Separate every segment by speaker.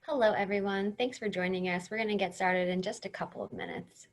Speaker 1: Hello, everyone. Thanks for joining us. We're going to get started in just a couple of minutes.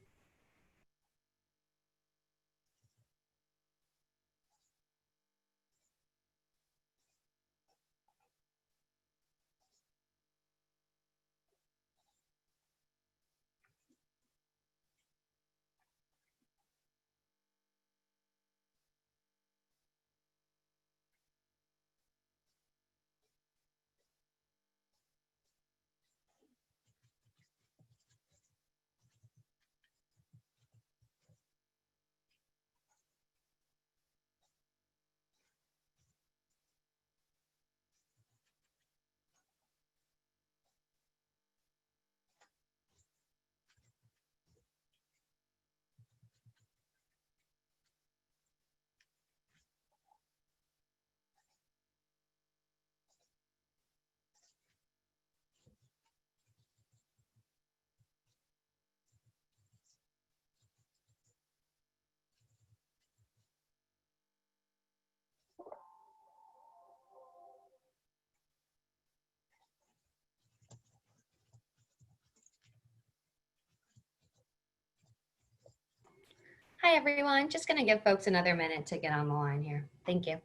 Speaker 1: Hi, everyone. Just going to give folks another minute to get on the line here. Thank you.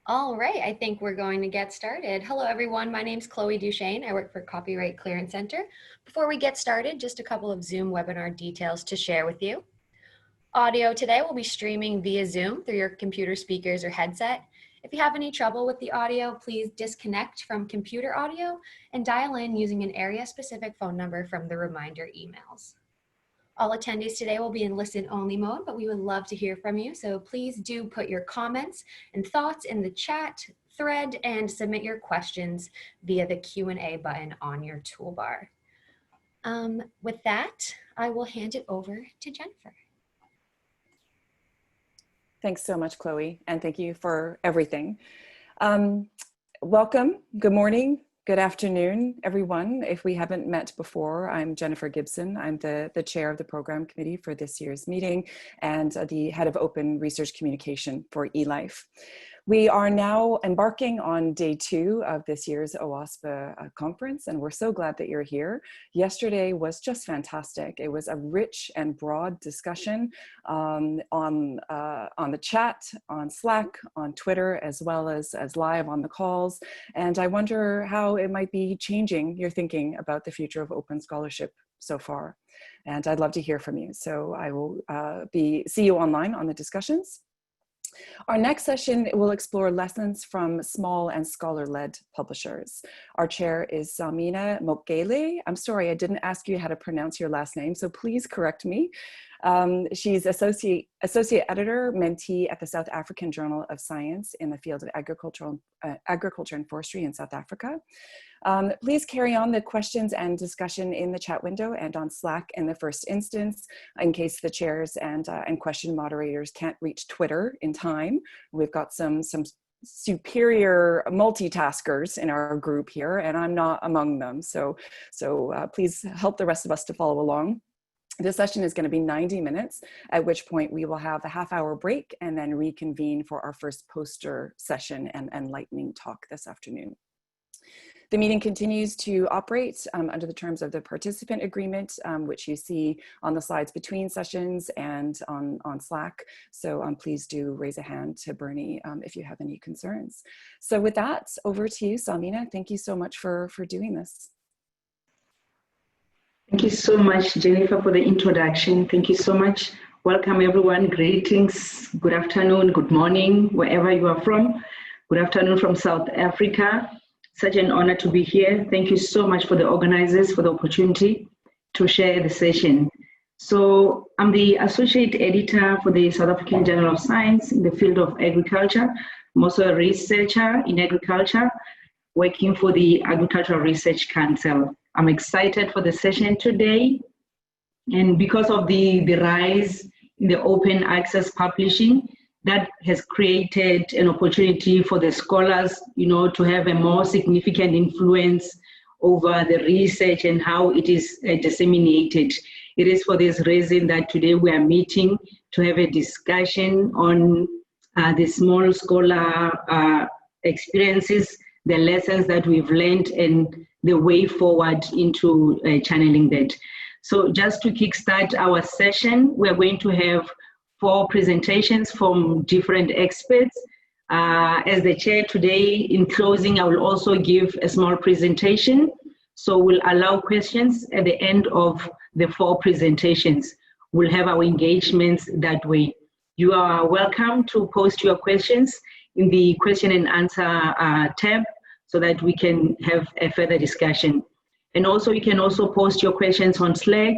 Speaker 1: All right, I think we're going to get started. Hello, everyone. My name's Chloe Duchesne. I work for Copyright Clearance Center. Before we get started, just a couple of Zoom webinar details to share with you. Audio today will be streaming via Zoom through your computer speakers or headset. If you have any trouble with the audio, please disconnect from computer audio and dial in using an area-specific phone number from the reminder emails. All attendees today will be in listen-only mode, but we would love to hear from you. So please do put your comments and thoughts in the chat thread and submit your questions via the Q&A button on your toolbar. With that, I will hand it over to Jennifer.
Speaker 2: Thanks so much, Chloe, and thank you for everything. Welcome, good morning, good afternoon, everyone. If we haven't met before, I'm Jennifer Gibson. I'm the chair of the program committee for this year's meeting and the head of open research communication for eLife. We are now embarking on day 2 of this year's OASPA conference, and we're so glad that you're here. Yesterday was just fantastic. It was a rich and broad discussion on the chat, on Slack, on Twitter, as well as live on the calls. And I wonder how it might be changing your thinking about the future of open scholarship so far. And I'd love to hear from you. So I will see you online on the discussions. Our next session will explore lessons from small and scholar-led publishers. Our chair is Salmina Mokgehle. I'm sorry, I didn't ask you how to pronounce your last name, so please correct me. She's associate editor, Mentee at the South African Journal of Science in the field of agriculture and forestry in South Africa. Please carry on the questions and discussion in the chat window and on Slack in the first instance, in case the chairs and question moderators can't reach Twitter in time. We've got some superior multitaskers in our group here, and I'm not among them. So please help the rest of us to follow along. This session is going to be 90 minutes, at which point we will have a half-hour break and then reconvene for our first poster session and lightning talk this afternoon. The meeting continues to operate under the terms of the participant agreement, which you see on the slides between sessions and on Slack. So please do raise a hand to Bernie if you have any concerns. So with that, over to you, Salmina. Thank you so much for doing this.
Speaker 3: Thank you so much, Jennifer, for the introduction. Thank you so much. Welcome, everyone. Greetings. Good afternoon, good morning, wherever you are from. Good afternoon from South Africa. Such an honor to be here. Thank you so much for the organizers for the opportunity to share the session. So I'm the associate editor for the South African Journal of Science in the field of agriculture. I'm also a researcher in agriculture, working for the Agricultural Research Council. I'm excited for the session today. And because of the rise in the open access publishing, that has created an opportunity for the scholars, to have a more significant influence over the research and how it is disseminated. It is for this reason that today we are meeting to have a discussion on the small scholar experiences, the lessons that we've learned, and the way forward into channeling that. So just to kickstart our session, we're going to have 4 presentations from different experts. As the chair today, in closing, I will also give a small presentation. So we'll allow questions at the end of the 4 presentations. We'll have our engagements that way. You are welcome to post your questions in the question and answer tab so that we can have a further discussion. And also, you can also post your questions on Slack,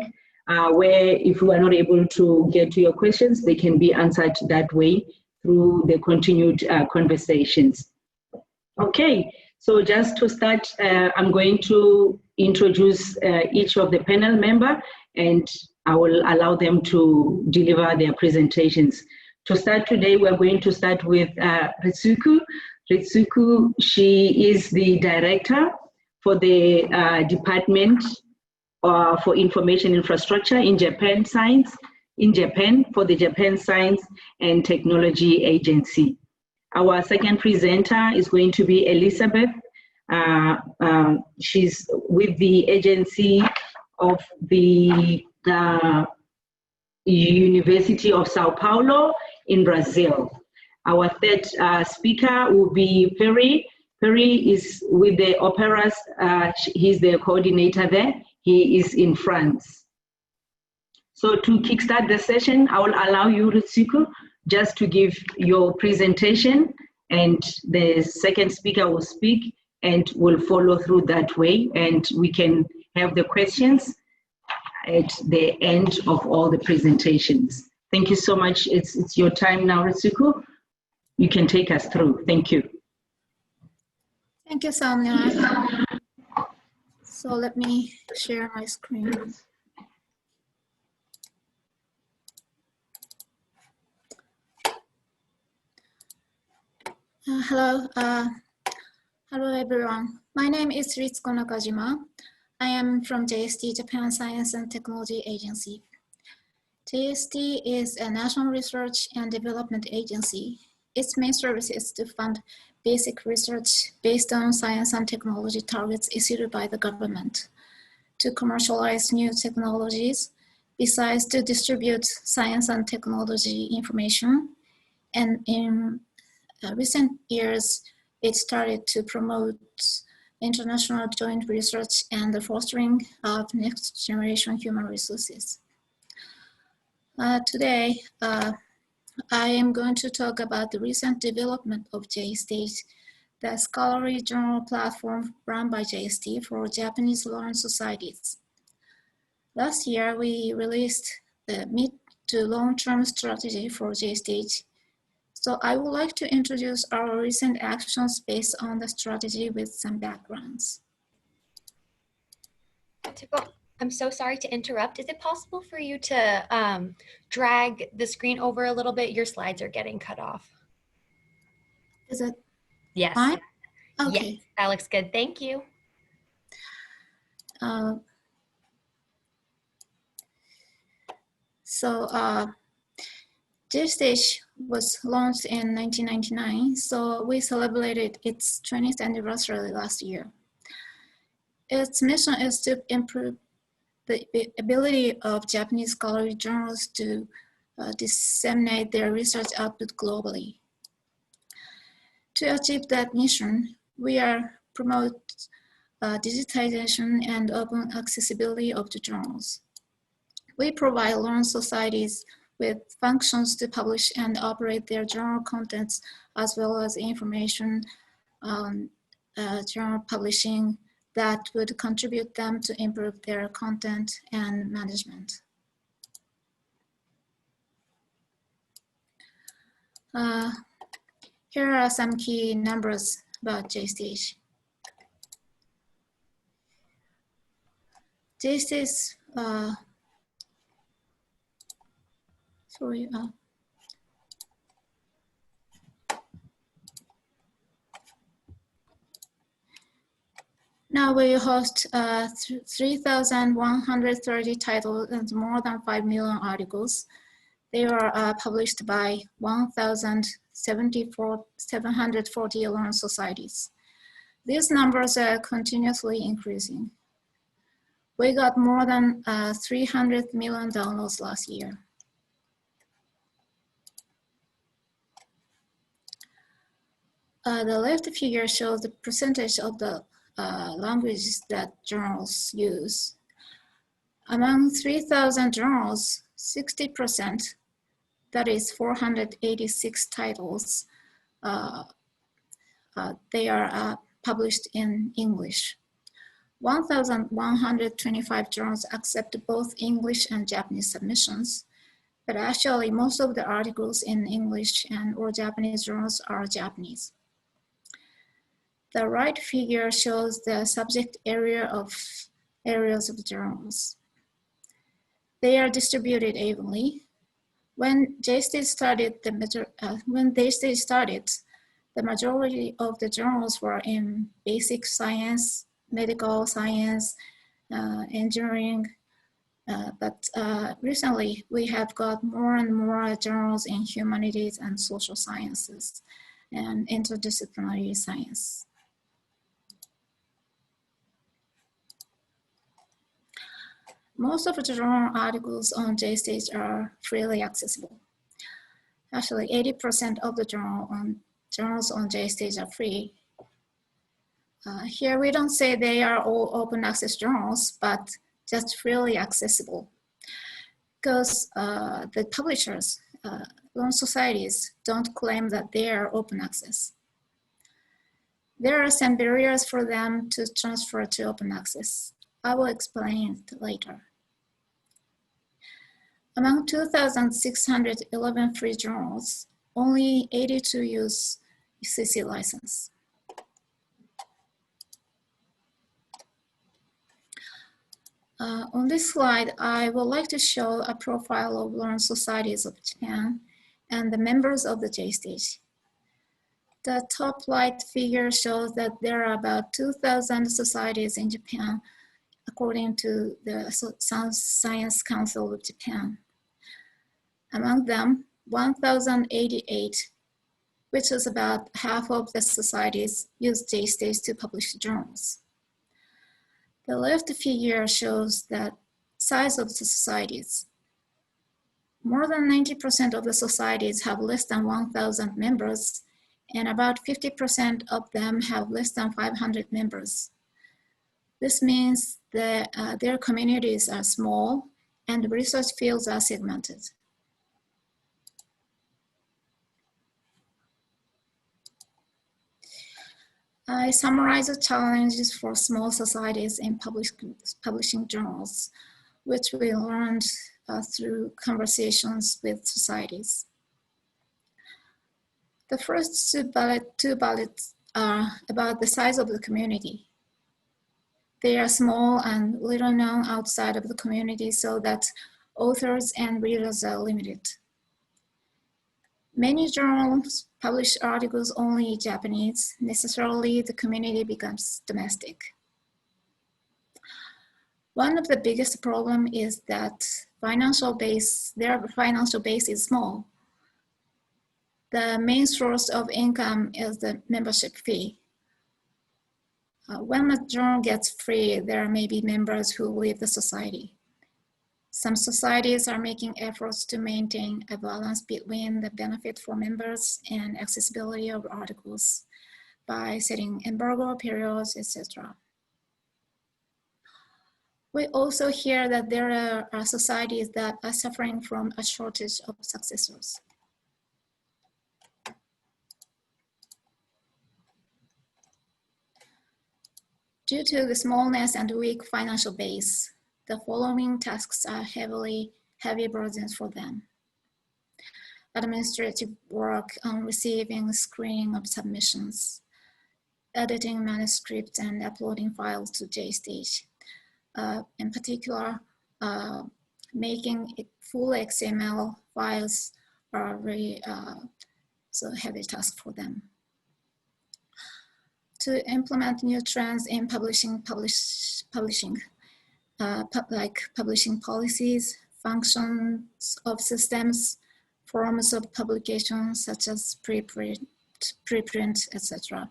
Speaker 3: where if you are not able to get to your questions, they can be answered that way through the continued conversations. Okay, so just to start, I'm going to introduce each of the panel member, and I will allow them to deliver their presentations. To start today, we're going to start with Ritsuko. Ritsuko, she is the director for the Department for Information Infrastructure in Japan Science, for the Japan Science and Technology Agency. Our second presenter is going to be Elisabeth. She's with the agency of the University of São Paulo in Brazil. Our third speaker will be Pierre. Pierre is with the operas. He's the coordinator there. He is in France. So to kickstart the session, I will allow you, Ritsuko, just to give your presentation, and the second speaker will speak, and we'll follow through that way, and we can have the questions at the end of all the presentations. Thank you so much. It's your time now, Ritsuko. You can take us through. Thank you.
Speaker 4: Thank you, Salmina. So let me share my screen. Hello everyone. My name is Ritsuko Nakajima. I am from JST, Japan Science and Technology Agency. JST is a national research and development agency. Its main service is to fund basic research based on science and technology targets issued by the government, to commercialize new technologies, besides to distribute science and technology information. And in recent years, it started to promote international joint research and the fostering of next generation human resources. Today, I am going to talk about the recent development of JST, the scholarly journal platform run by JST for Japanese learned societies. Last year, we released the mid to long-term strategy for JST. So I would like to introduce our recent actions based on the strategy with some backgrounds.
Speaker 1: I'm so sorry to interrupt. Is it possible for you to drag the screen over a little bit? Your slides are getting cut off.
Speaker 4: Is it
Speaker 1: yes.
Speaker 4: fine? Okay.
Speaker 1: Yes, that looks good. Thank you.
Speaker 4: JST was launched in 1999, so we celebrated its 20th anniversary last year. Its mission is to improve the ability of Japanese scholarly journals to disseminate their research output globally. To achieve that mission, we are promote digitization and open accessibility of the journals. We provide learned societies with functions to publish and operate their journal contents, as well as information on journal publishing that would contribute them to improve their content and management. Here are some key numbers about JSTH. JSTH, now we host 3,130 titles and more than 5 million articles. They are published by 1,740 learned societies. These numbers are continuously increasing. We got more than 300 million downloads last year. The left figure shows the percentage of the languages that journals use. Among 3,000 journals, 60%, that is 486 titles, they are published in English. 1,125 journals accept both English and Japanese submissions, but actually most of the articles in English and or Japanese journals are Japanese. The right figure shows the subject areas of the journals. They are distributed evenly. When JSTH started, the majority of the journals were in basic science, medical science, engineering, but recently we have got more and more journals in humanities and social sciences and interdisciplinary science. Most of the journal articles on JSTH are freely accessible. Actually, 80% of the journals on JSTH are free. Here we don't say they are all open access journals, but just freely accessible. Because the publishers, learned societies, don't claim that they are open access. There are some barriers for them to transfer to open access. I will explain it later. Among 2,611 free journals, only 82 use UCC license. On this slide, I would like to show a profile of learned societies of Japan and the members of the JSTH. The top right figure shows that there are about 2,000 societies in Japan, according to the Science Council of Japan. Among them, 1,088, which is about half of the societies, use JSTH to publish journals. The left figure shows the size of the societies. More than 90% of the societies have less than 1,000 members, and about 50% of them have less than 500 members. This means that their communities are small and the research fields are segmented. I summarize the challenges for small societies in publishing journals, which we learned through conversations with societies. The first two bullets are about the size of the community. They are small and little known outside of the community, so that authors and readers are limited. Many journals publish articles only in Japanese. Necessarily, the community becomes domestic. One of the biggest problems is that their financial base is small. The main source of income is the membership fee. When a journal gets free, there may be members who leave the society. Some societies are making efforts to maintain a balance between the benefit for members and accessibility of articles by setting embargo periods, etc. We also hear that there are societies that are suffering from a shortage of successors. Due to the smallness and weak financial base, the following tasks are heavy burdens for them. Administrative work on receiving screening of submissions, editing manuscripts and uploading files to JStage. In particular, making full XML files are very heavy task for them. To implement new trends in publishing, like publishing policies, functions of systems, forms of publication such as preprint, etc.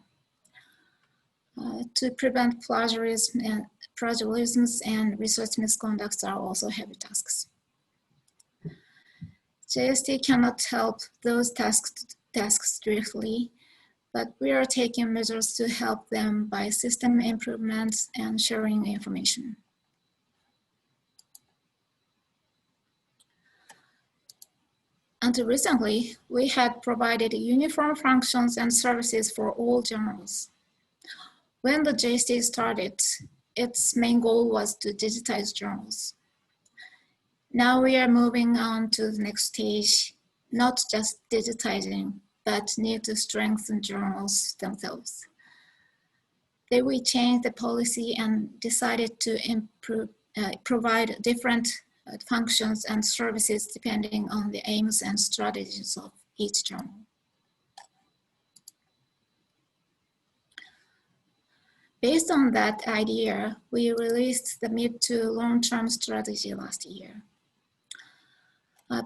Speaker 4: To prevent plagiarisms and research misconducts are also heavy tasks. JST cannot help those tasks directly, but we are taking measures to help them by system improvements and sharing information. Until recently, we had provided uniform functions and services for all journals. When the JST started, its main goal was to digitize journals. Now we are moving on to the next stage, not just digitizing, but need to strengthen journals themselves. Then we changed the policy and decided to provide different functions and services depending on the aims and strategies of each journal. Based on that idea, we released the mid to long-term strategy last year.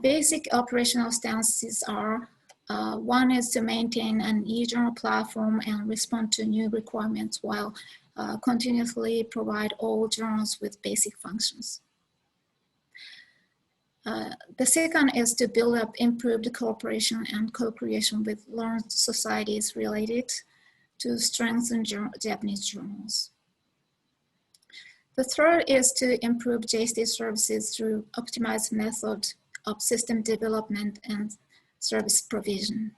Speaker 4: Basic operational stances are, one is to maintain an e-journal platform and respond to new requirements while continuously provide all journals with basic functions. The second is to build up improved cooperation and co-creation with learned societies related to strengthen Japanese journals. The third is to improve JST services through optimized method of system development and service provision.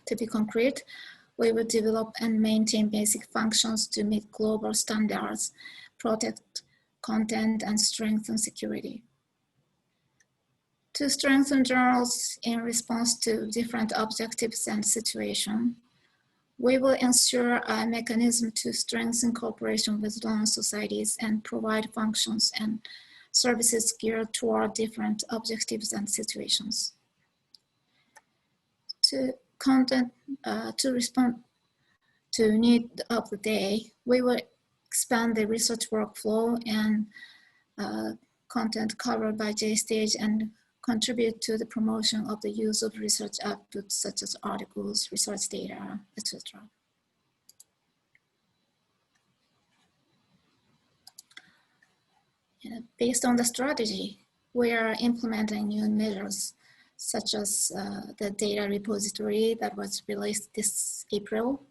Speaker 4: To be concrete, we will develop and maintain basic functions to meet global standards, protect content, and strengthen security. To strengthen journals in response to different objectives and situations, we will ensure a mechanism to strengthen cooperation with learned societies and provide functions and services geared toward different objectives and situations. To respond to need of the day, we will expand the research workflow and content covered by JStage and contribute to the promotion of the use of research outputs such as articles, research data, etc. Based on the strategy, we are implementing new measures such as the data repository that was released this April,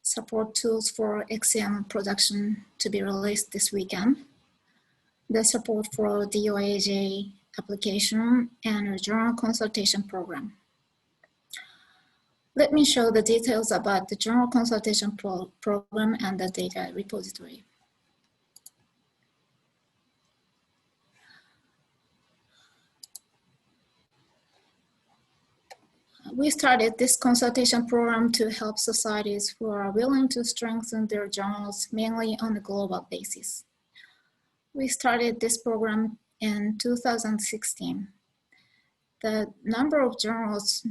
Speaker 4: support tools for XM production to be released this weekend, the support for DOAJ application, and a journal consultation program. Let me show the details about the journal consultation program and the data repository. We started this consultation program to help societies who are willing to strengthen their journals, mainly on a global basis. We started this program in 2016. The number of journals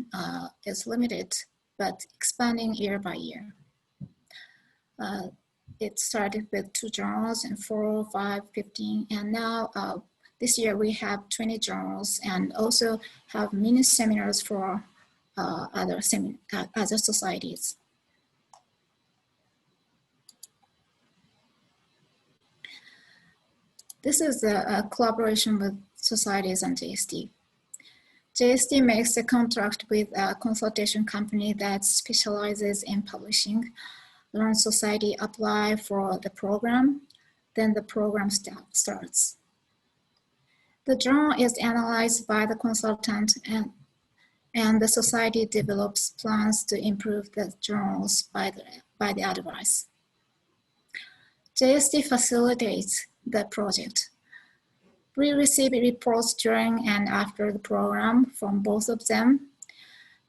Speaker 4: is limited, but expanding year by year. It started with 2 journals and 4, 5, 15, and now this year we have 20 journals and also have mini seminars for other societies. This is a collaboration with societies and JST. JST makes a contract with a consultation company that specializes in publishing. Learn Society apply for the program, then the program starts. The journal is analyzed by the consultant and the society develops plans to improve the journals by the advice. JST facilitates the project. We receive reports during and after the program from both of them,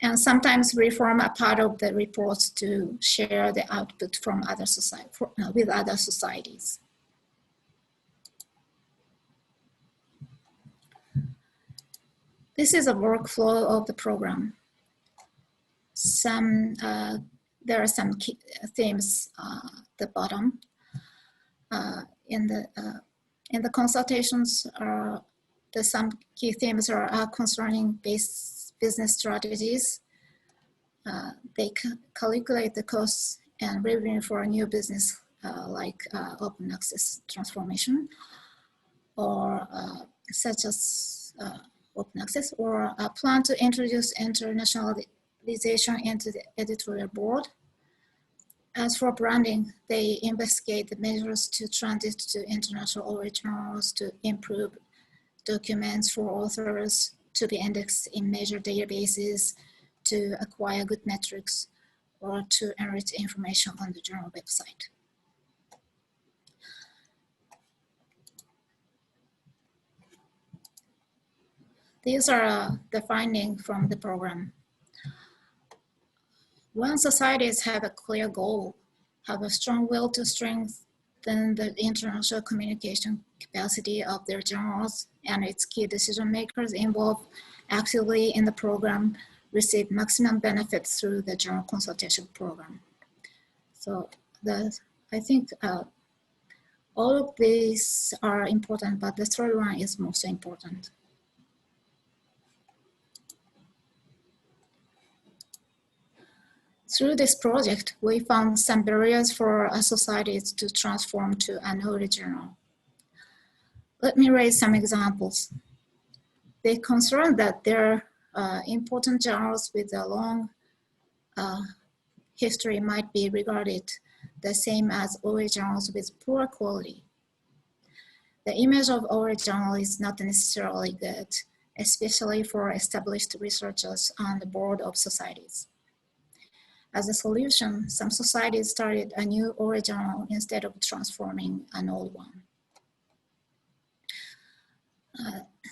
Speaker 4: and sometimes we form a part of the reports to share the output from with other societies. This is a workflow of the program. There are some key themes at the bottom. In the consultations, some key themes are concerning business strategies. They calculate the costs and revenue for a new business like open access transformation, or such as open access, or a plan to introduce internationalization into the editorial board. As for branding, they investigate the measures to transit to international originals, to improve documents for authors, to be indexed in major databases, to acquire good metrics, or to enrich information on the journal website. These are the findings from the program. When societies have a clear goal, have a strong will to strengthen the international communication capacity of their journals, and its key decision makers involved actively in the program receive maximum benefit through the journal consultation program. So I think all of these are important, but the third one is most important. Through this project, we found some barriers for societies to transform to an original. Let me raise some examples. They concern that there are important journals with a long history might be regarded the same as OA journals with poor quality. The image of OA journal is not necessarily good, especially for established researchers on the board of societies. As a solution, some societies started a new OA journal instead of transforming an old one.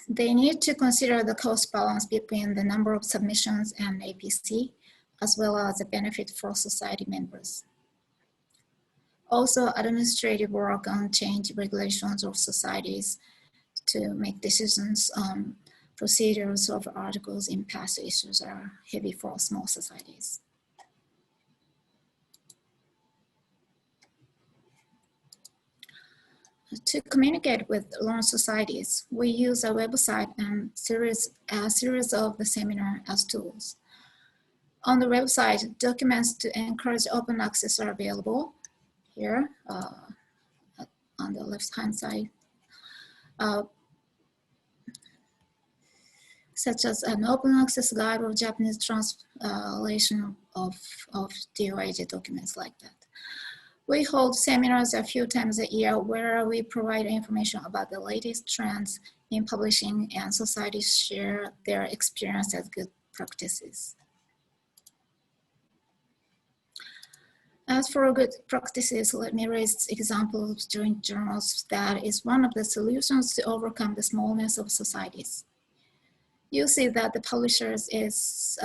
Speaker 4: They need to consider the cost balance between the number of submissions and APC, as well as the benefit for society members. Also, administrative work on change regulations of societies to make decisions on procedures of articles in past issues are heavy for small societies. To communicate with learned societies, we use a website and a series of the seminar as tools. On the website, documents to encourage open access are available here on the left-hand side, such as an open access guide or Japanese translation of DOAJ documents like that. We hold seminars a few times a year where we provide information about the latest trends in publishing, and societies share their experience as good practices. As for good practices, let me raise examples of joint journals that is one of the solutions to overcome the smallness of societies. You see that the publishers is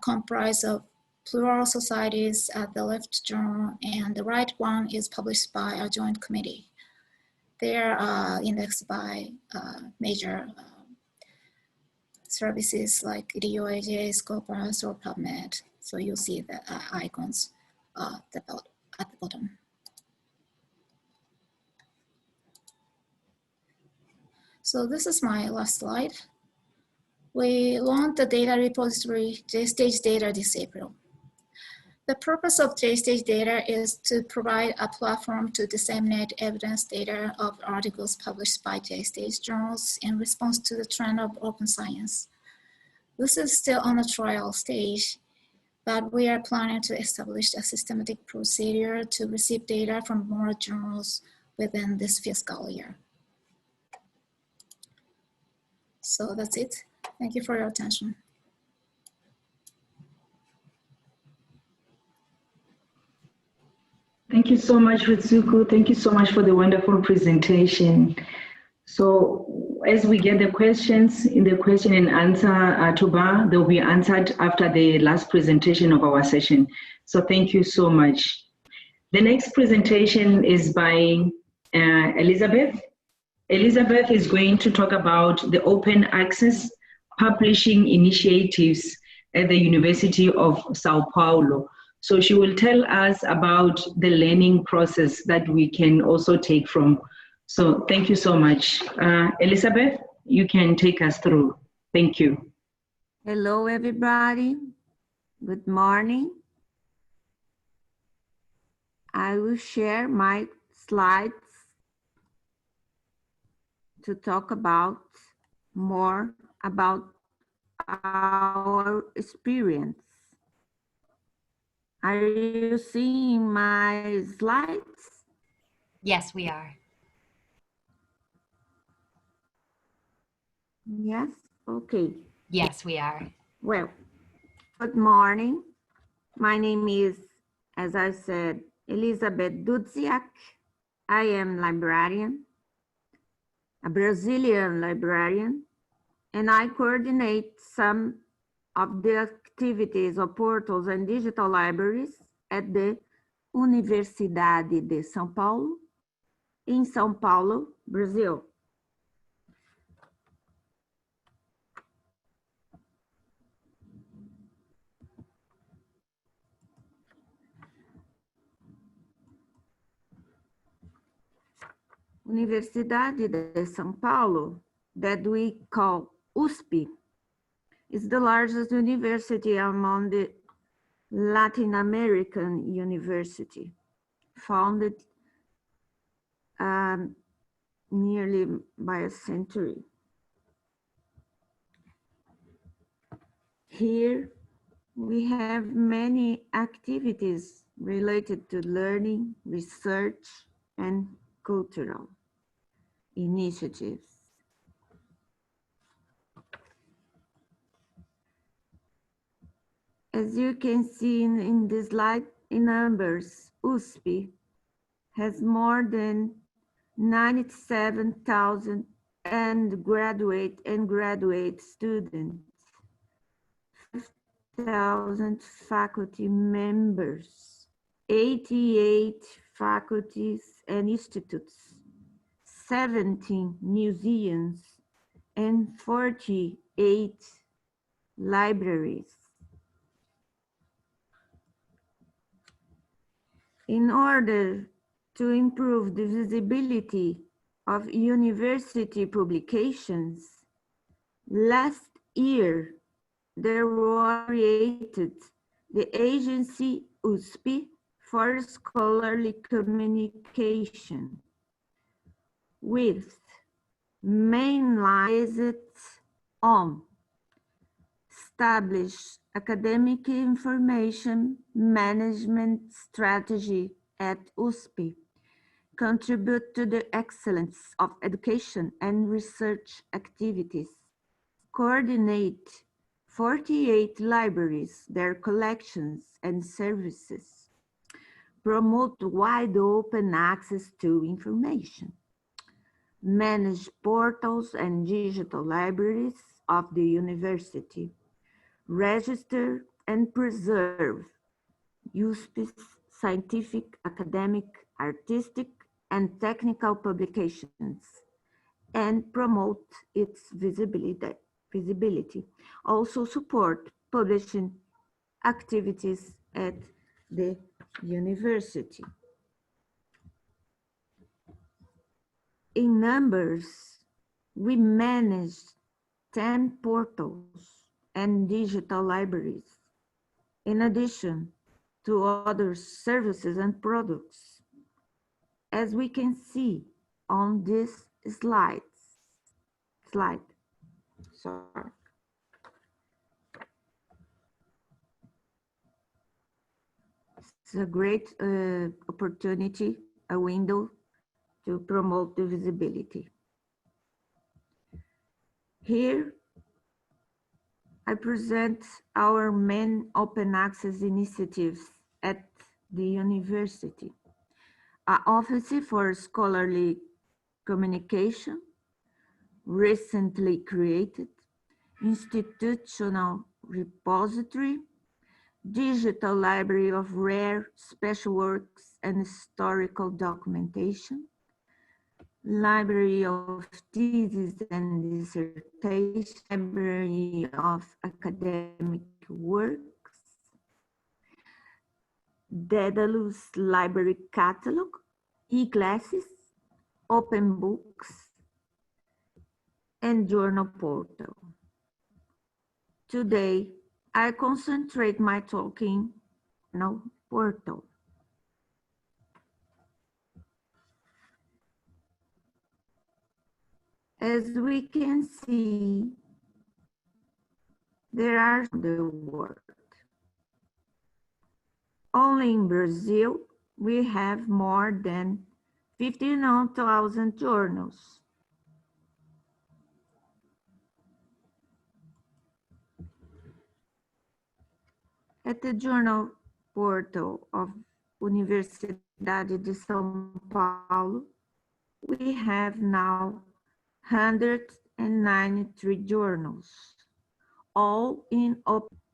Speaker 4: comprised of plural societies at the left journal, and the right one is published by a joint committee. They are indexed by major services like DOAJ, Scopus, or PubMed. So you see the icons at the bottom. So this is my last slide. We launched the data repository JStage Data this April. The purpose of JSTAGE data is to provide a platform to disseminate evidence data of articles published by JSTAGE journals in response to the trend of open science. This is still on the trial stage, but we are planning to establish a systematic procedure to receive data from more journals within this fiscal year. So that's it. Thank you for your attention.
Speaker 3: Thank you so much, Ritsuko. Thank you so much for the wonderful presentation. So as we get the questions in the question and answer toolbar, they'll be answered after the last presentation of our session. So thank you so much. The next presentation is by Elisabeth. Elisabeth is going to talk about the open access publishing initiatives at the University of São Paulo. So she will tell us about the learning process that we can also take from. So thank you so much. Elisabeth, you can take us through. Thank you.
Speaker 5: Hello, everybody. Good morning. I will share my slides to talk about more about our experience. Are you seeing my slides?
Speaker 1: Yes, we are.
Speaker 5: Yes, okay.
Speaker 1: Yes, we are.
Speaker 5: Well, good morning. My name is, as I said, Elisabeth Dudziak. I am librarian, a Brazilian librarian, and I coordinate some of the activities of portals and digital libraries at the Universidade de São Paulo, in São Paulo, Brazil. Universidade de São Paulo, that we call USP, is the largest university among the Latin American university, founded nearly by a century. Here we have many activities related to learning, research, and cultural initiatives. As you can see in this slide, in numbers, USP has more than 97,000 graduate students, 5,000 faculty members, 88 faculties and institutes, 17 museums, and 48 libraries. In order to improve the visibility of university publications, last year there was created the agency USP for scholarly communication, with main lights on establish academic information management strategy at USP, contribute to the excellence of education and research activities, coordinate 48 libraries, their collections and services, promote wide open access to information, manage portals and digital libraries of the university, register and preserve USP's scientific, academic, artistic, and technical publications, and promote its visibility. Also support publishing activities at the university. In numbers, we manage 10 portals and digital libraries, in addition to other services and products, as we can see on this slide. Sorry. It's a great opportunity, a window to promote the visibility. Here, I present our main open access initiatives at the university. Our Office for Scholarly Communication, recently created, Institutional Repository, Digital Library of Rare Special Works and Historical Documentation, Library of Theses and Dissertation, Library of Academic Works, Daedalus Library Catalog, e-classes, open books, and journal portal. Today, I concentrate my talking on portal. As we can see, there are the world. Only in Brazil, we have more than 59,000 journals. At the journal portal of Universidade de São Paulo, we have now 193 journals, all in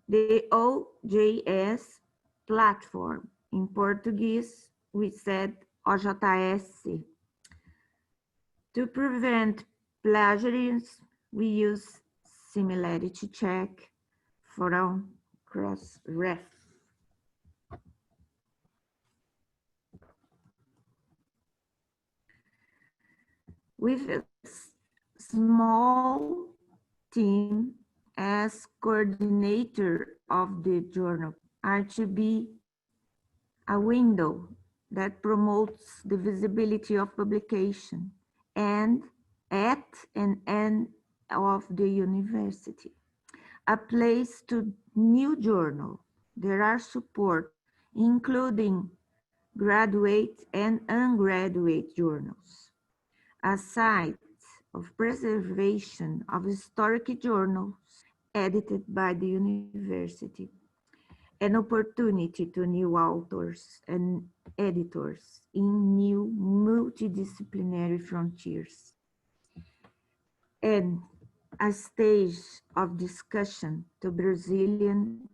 Speaker 5: the OJS platform. In Portuguese, we said OJS. To prevent plagiarism, we use similarity check from cross-ref. With a small team as coordinator of the journal, are to be a window that promotes the visibility of publication and at and end of the university. A place to new journal. There are support, including graduate and undergraduate journals. A site of preservation of historic journals edited by the university. An opportunity to new authors and editors in new multidisciplinary frontiers. And a stage of discussion to Brazilian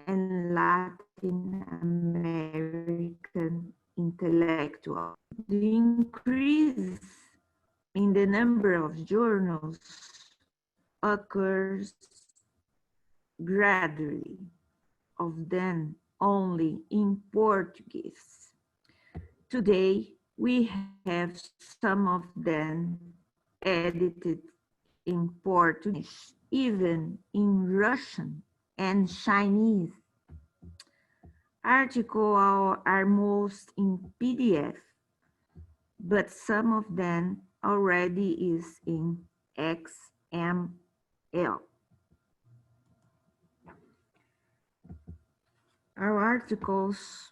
Speaker 5: and Latin American intellectuals. The increase in the number of journals occurs gradually, of them only in Portuguese. Today, we have some of them edited in Portuguese, even in Russian and Chinese. Articles are most in PDF, but some of them already is in XML. Our articles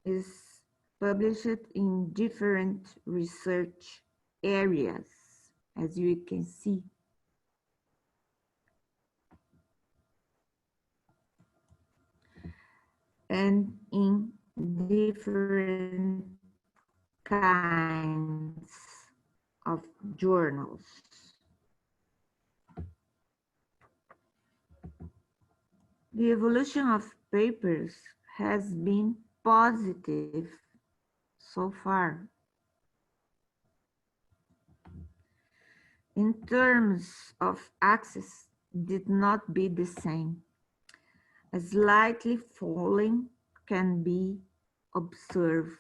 Speaker 5: is published in different research areas, as you can see. And in different kinds of journals. The evolution of papers has been positive so far. In terms of access, did not be the same. A slightly falling can be observed.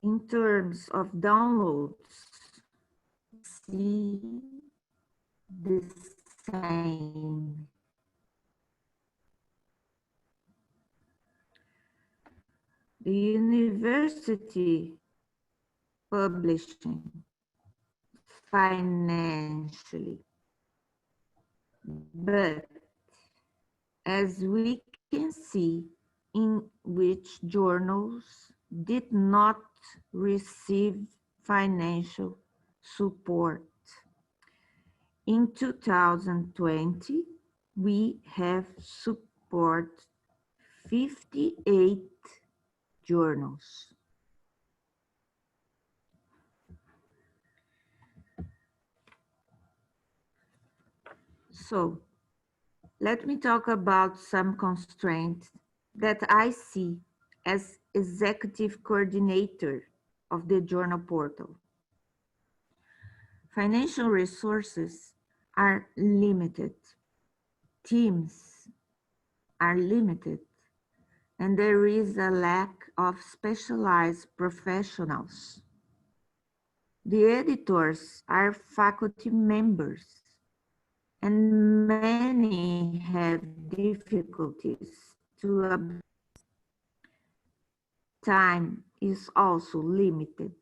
Speaker 5: In terms of downloads, see the same. The university publishing financially, but as we can see, in which journals did not receive financial support. In 2020, we have support 58 journals. So let me talk about some constraints that I see as executive coordinator of the journal portal. Financial resources are limited, teams are limited, and there is a lack of specialized professionals. The editors are faculty members, and many have difficulties to time is also limited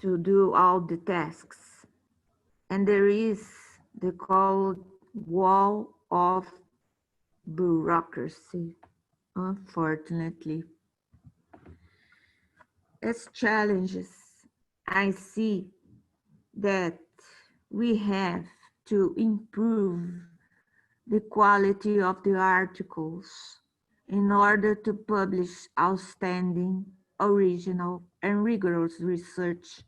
Speaker 5: to do all the tasks. And there is the called wall of bureaucracy, unfortunately. As challenges, I see that we have to improve the quality of the articles in order to publish outstanding, original, and rigorous research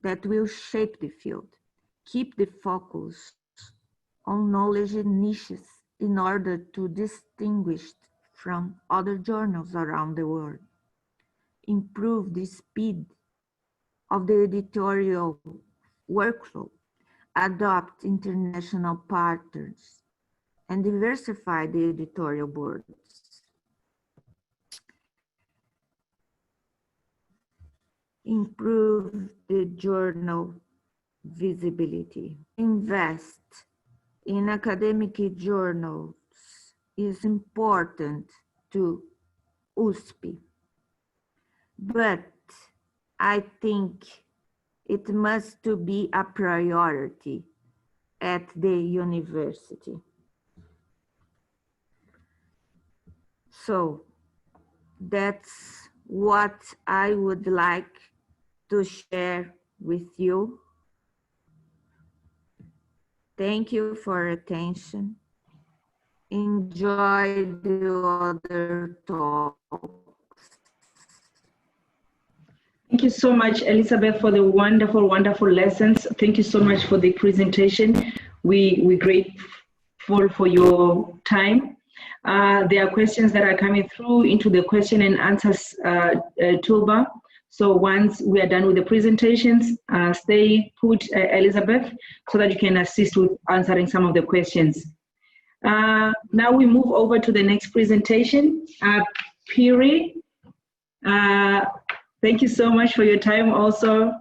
Speaker 5: that will shape the field. Keep the focus on knowledge niches in order to distinguish from other journals around the world. Improve the speed of the editorial workflow, adopt international patterns, and diversify the editorial boards. Improve the journal visibility. Invest in academic journals is important to OASPA, but I think it must be a priority at the university. So that's what I would like to share with you. Thank you for attention. Enjoy the other talks.
Speaker 3: Thank you so much, Elisabeth, for the wonderful, wonderful lessons. Thank you so much for the presentation. We're grateful for your time. There are questions that are coming through into the question and answers toolbar. So once we are done with the presentations, stay put, Elisabeth, so that you can assist with answering some of the questions. Now we move over to the next presentation. Pierre, thank you so much for your time also.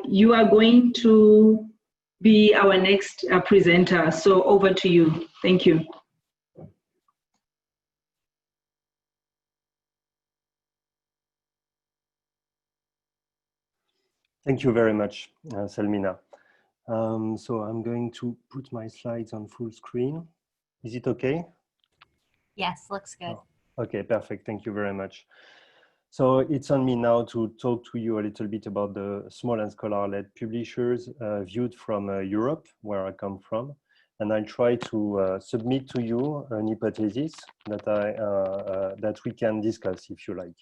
Speaker 3: You are going to be our next presenter, so over to you. Thank you.
Speaker 6: Thank you very much, Salmina. So I'm going to put my slides on full screen. Is it okay?
Speaker 1: Yes, looks good.
Speaker 6: Oh, okay, perfect. Thank you very much. So it's on me now to talk to you a little bit about the small and scholar-led publishers viewed from Europe, where I come from. And I'll try to submit to you an hypothesis that, that we can discuss, if you like.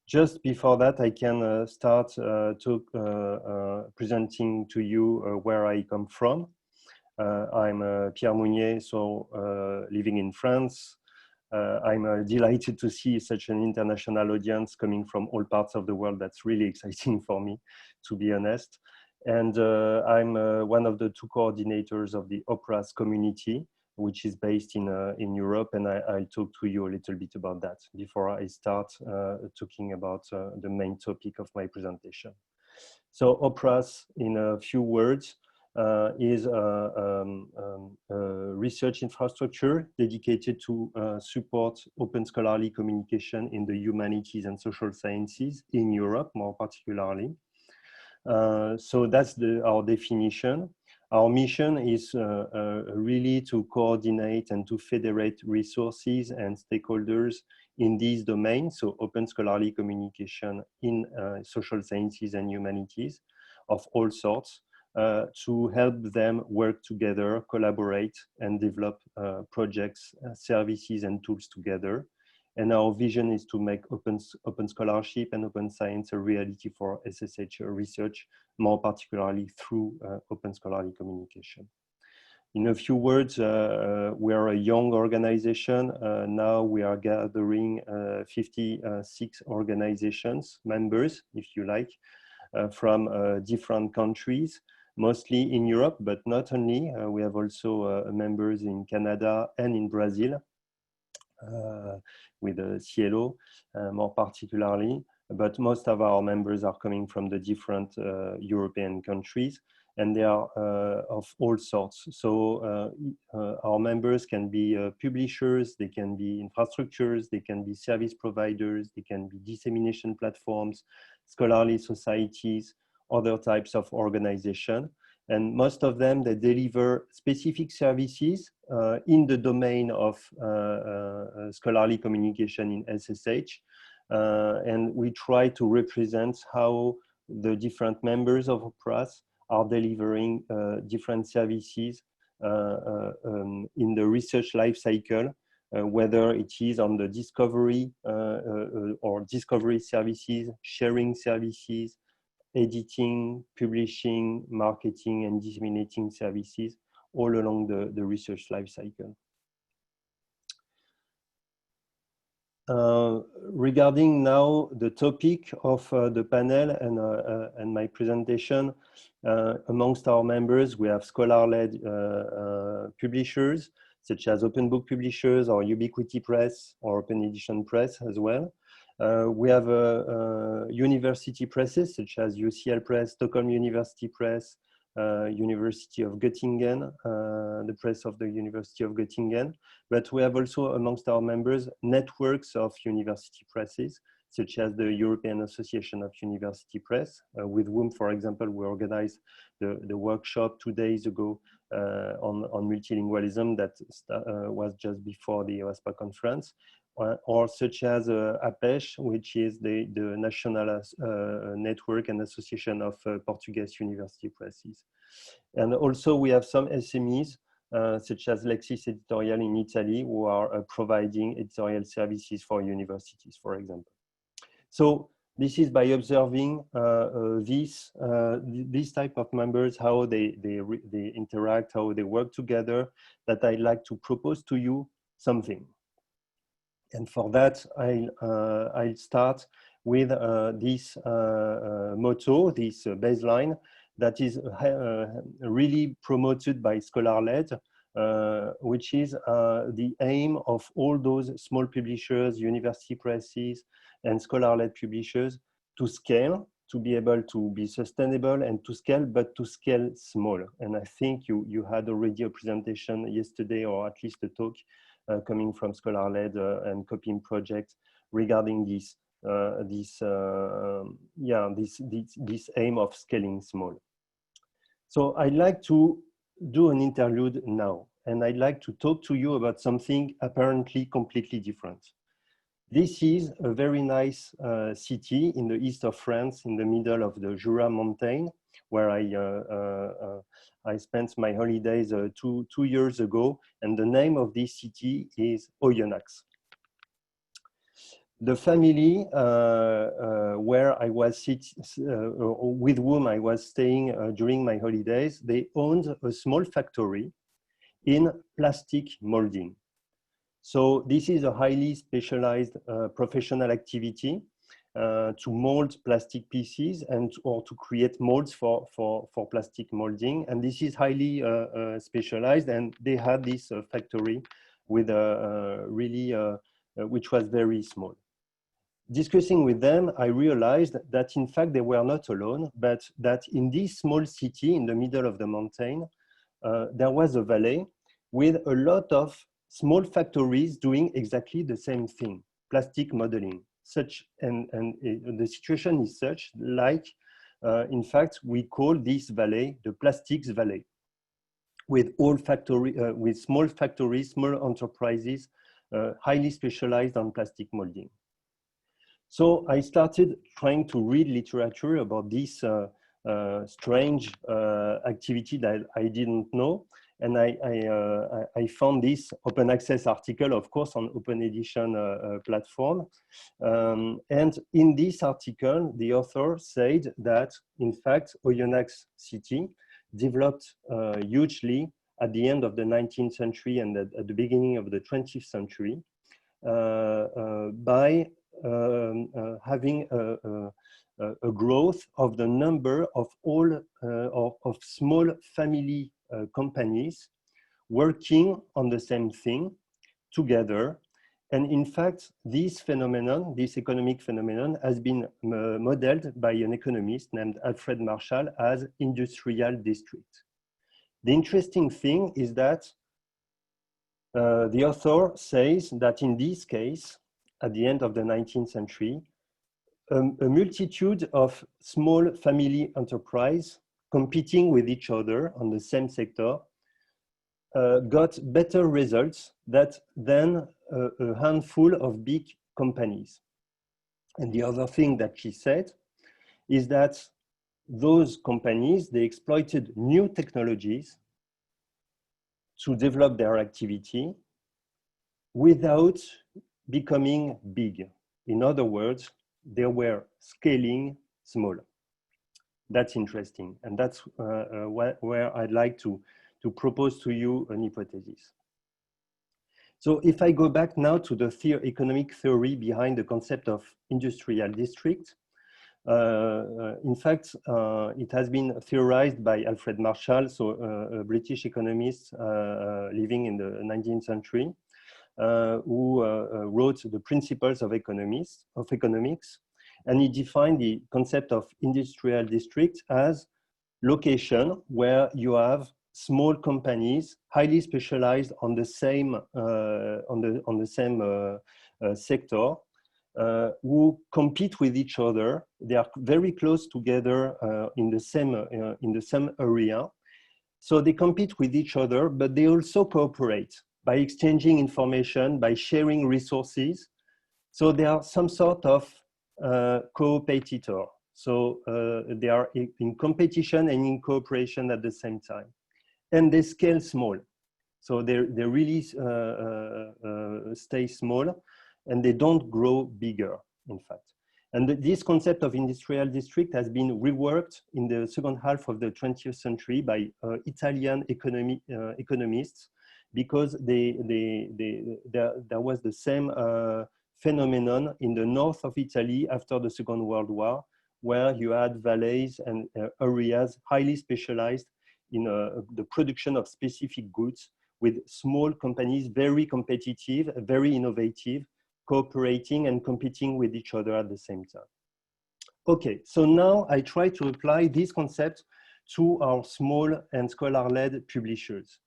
Speaker 6: Just before that, I can start presenting to you where I come from. I'm Pierre Mounier, so living in France. I'm delighted to see such an international audience coming from all parts of the world. That's really exciting for me, to be honest. And I'm one of the two coordinators of the OPRAS community, which is based in Europe, and I'll talk to you a little bit about that before I start talking about the main topic of my presentation. So OPRAS, in a few words, is a research infrastructure dedicated to support open scholarly communication in the humanities and social sciences in Europe, more particularly. So that's our definition. Our mission is really to coordinate and to federate resources and stakeholders in these domains, so open scholarly communication in social sciences and humanities of all sorts, to help them work together, collaborate, and develop projects, services, and tools together. And our vision is to make open scholarship and open science a reality for SSH research, more particularly through open scholarly communication. In a few words, we are a young organization. Now we are gathering 56 organizations, members, if you like, from different countries, mostly in Europe, but not only. We have also members in Canada and in Brazil, with Cielo, more particularly. But most of our members are coming from the different European countries, and they are of all sorts. So our members can be publishers, they can be infrastructures, they can be service providers, they can be dissemination platforms, scholarly societies, other types of organization. And most of them, they deliver specific services in the domain of scholarly communication in SSH. And we try to represent how the different members of OPRAS are delivering different services in the research life cycle, whether it is on the discovery or discovery services, sharing services, editing, publishing, marketing, and disseminating services all along the research life cycle. Regarding now the topic of the panel and my presentation, amongst our members, we have scholar-led publishers, such as Open Book Publishers or Ubiquity Press or Open Edition Press as well. We have university presses such as UCL Press, Stockholm University Press, University of Göttingen, the press of the University of Göttingen. But we have also amongst our members networks of university presses, such as the European Association of University Press, with whom, for example, we organized the workshop 2 days ago on multilingualism that was just before the OASPA conference. Or such as APES, which is the national network and association of Portuguese university presses. And also we have some SMEs, such as Lexis Editorial in Italy, who are providing editorial services for universities, for example. So this is by observing these type of members, how they interact, how they work together, that I'd like to propose to you something. And for that, I'll start with this motto, this baseline that is really promoted by Scholar-led, which is the aim of all those small publishers, university presses, and scholar-led publishers to scale, to be able to be sustainable and to scale, but to scale small. And I think you had already a presentation yesterday, or at least a talk, coming from Scholar-led and Copying Project regarding this aim of scaling small. So I'd like to do an interlude now, and I'd like to talk to you about something apparently completely different. This is a very nice city in the east of France, in the middle of the Jura mountain, where I spent my holidays two years ago, and the name of this city is Oyonnax. The family where I was with whom I was staying during my holidays, they owned a small factory in plastic molding. So this is a highly specialized professional activity to mold plastic pieces or to create molds for plastic molding. And this is highly specialized, and they had this factory with really, which was very small. discussing with them, I realized that in fact they were not alone, but that in this small city in the middle of the mountain, there was a valley with a lot of small factories doing exactly the same thing, plastic modeling. And the situation is such, like, in fact, we call this valley the plastics valley, with with small factories, small enterprises, highly specialized on plastic molding. So I started trying to read literature about this strange activity that I didn't know. And I found this open access article, of course, on Open Edition platform. And in this article, the author said that, in fact, Oyonnax city developed hugely at the end of the 19th century and at the beginning of the 20th century by having a growth of the number of of small family companies working on the same thing together. And in fact, this phenomenon, this economic phenomenon, has been modeled by an economist named Alfred Marshall as industrial district. The interesting thing is that the author says that in this case, at the end of the 19th century, a multitude of small family enterprises competing with each other on the same sector got better results than a handful of big companies. And the other thing that she said is that those companies, they exploited new technologies to develop their activity without becoming big. In other words, they were scaling small. That's interesting. And that's where I'd like to propose to you an hypothesis. So if I go back now to the economic theory behind the concept of industrial district, in fact, it has been theorized by Alfred Marshall, so a British economist living in the 19th century, who wrote the Principles of Economics, and he defined the concept of industrial district as location where you have small companies highly specialized on the same sector, who compete with each other. They are very close together in the same area. So they compete with each other, but they also cooperate by exchanging information, by sharing resources. So they are some sort of co-competitor. So they are in competition and in cooperation at the same time. And they scale small. So they really stay small and they don't grow bigger, in fact. And this concept of industrial district has been reworked in the second half of the 20th century by Italian economists, because there was the same phenomenon in the north of Italy after the Second World War, where you had valleys and areas highly specialized in the production of specific goods, with small companies, very competitive, very innovative, cooperating and competing with each other at the same time. Okay, so now I try to apply this concept to our small and scholar-led publishers.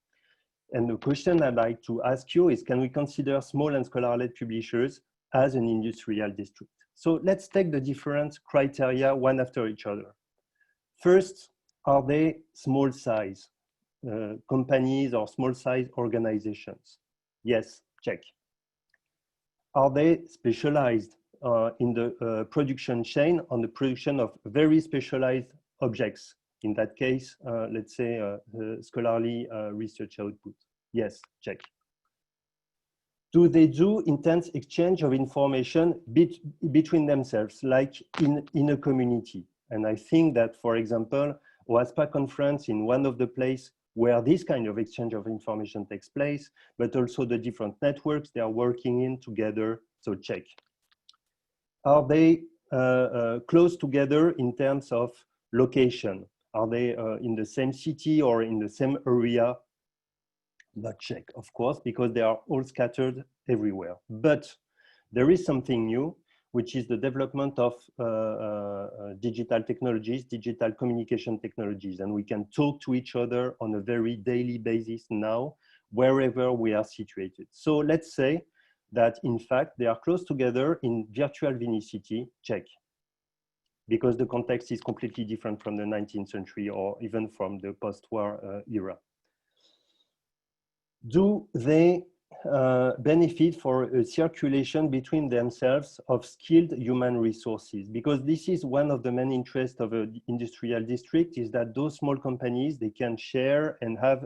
Speaker 6: And the question I'd like to ask you is, can we consider small and scholar-led publishers as an industrial district? So let's take the different criteria one after each other. First, are they small size companies or small size organizations? Yes, check. Are they specialized in the production chain on the production of very specialized objects? In that case, let's say scholarly research output. Yes, check. Do they do intense exchange of information between themselves, like in a community? And I think that, for example, OASPA conference in one of the places where this kind of exchange of information takes place, but also the different networks they are working in together, so check. Are they close together in terms of location? Are they in the same city or in the same area? Not check, of course, because they are all scattered everywhere. But there is something new. which is the development of digital technologies, digital communication technologies. And we can talk to each other on a very daily basis now, wherever we are situated. So let's say that in fact, they are close together in virtual Vinicity, check. Because the context is completely different from the 19th century or even from the post-war era. Do they benefit for a circulation between themselves of skilled human resources? Because this is one of the main interests of an industrial district, is that those small companies, they can share and have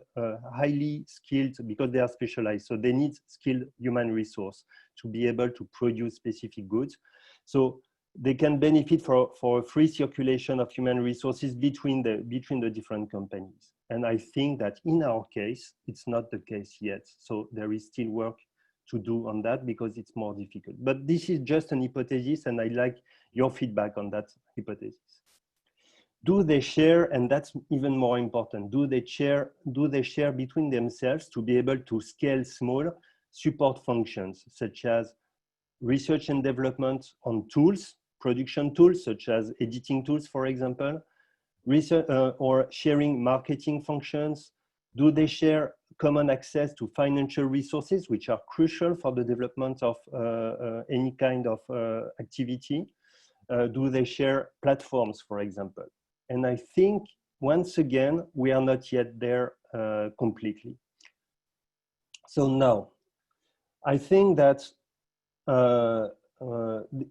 Speaker 6: highly skilled, because they are specialized, so they need skilled human resource to be able to produce specific goods. So they can benefit for a free circulation of human resources between the different companies. And I think that in our case, it's not the case yet. So there is still work to do on that because it's more difficult. But this is just an hypothesis, and I'd like your feedback on that hypothesis. Do they share, and that's even more important, do they share between themselves to be able to scale small support functions, such as research and development on tools, production tools, such as editing tools, for example, research or sharing marketing functions? Do they share common access to financial resources, which are crucial for the development of any kind of activity? Do they share platforms, for example? And I think, once again, we are not yet there completely. So now, I think that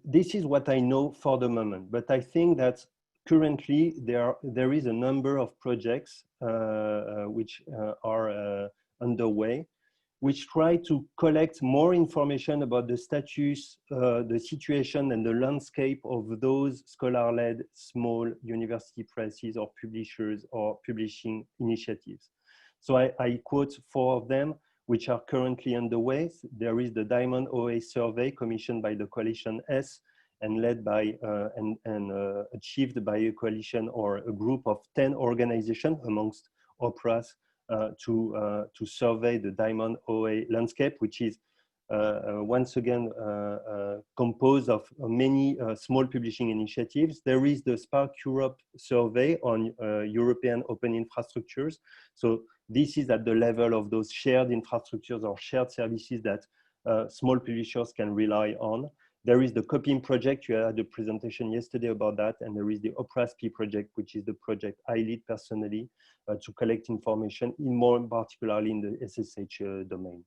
Speaker 6: this is what I know for the moment, but I think that currently there is a number of projects which are underway, which try to collect more information about the status, the situation and the landscape of those scholar-led small university presses or publishers or publishing initiatives. So I quote 4 of them, which are currently underway. There is the Diamond OA survey commissioned by the Coalition S and led by achieved by a coalition or a group of 10 organizations amongst operas to survey the Diamond OA landscape, which is once again composed of many small publishing initiatives. There is the Spark Europe survey on European open infrastructures. So this is at the level of those shared infrastructures or shared services that small publishers can rely on. There is the Copying project, you had a presentation yesterday about that, and there is the OASPA project, which is the project I lead personally to collect information, more particularly in the SSH domain.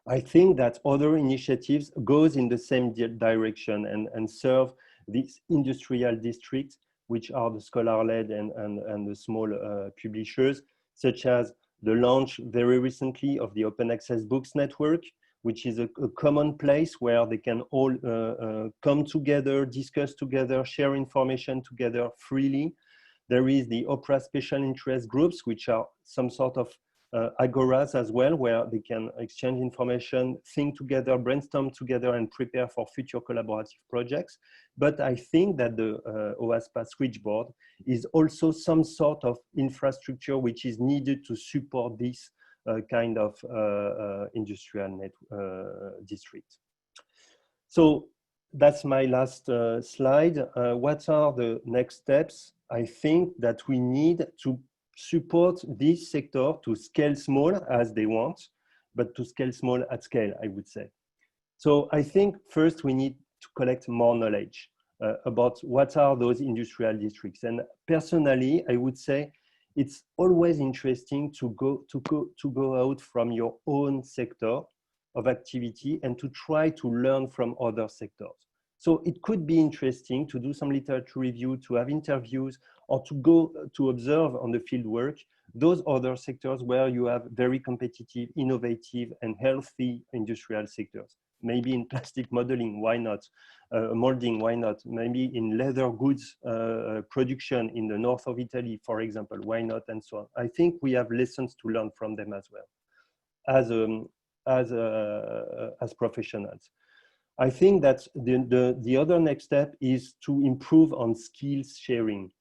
Speaker 6: I think that other initiatives goes in the same direction and serve these industrial districts, which are the scholar-led and the small publishers, such as the launch very recently of the Open Access Books Network, which is a common place where they can all come together, discuss together, share information together freely. There is the Opera Special Interest Groups, which are some sort of agoras as well, where they can exchange information, think together, brainstorm together, and prepare for future collaborative projects. But I think that the OASPA switchboard is also some sort of infrastructure which is needed to support this kind of industrial district. So that's my last slide. What are the next steps? I think that we need to support this sector to scale small as they want, but to scale small at scale, I would say. So I think first we need to collect more knowledge about what are those industrial districts. And personally, I would say it's always interesting to go out from your own sector of activity and to try to learn from other sectors. So it could be interesting to do some literature review, to have interviews, or to go to observe on the field work those other sectors where you have very competitive, innovative, and healthy industrial sectors. Maybe in plastic modeling, why not? Molding, why not? Maybe in leather goods production in the north of Italy, for example, why not? And so on. I think we have lessons to learn from them as well, as professionals. I think that the other next step is to improve on skills sharing.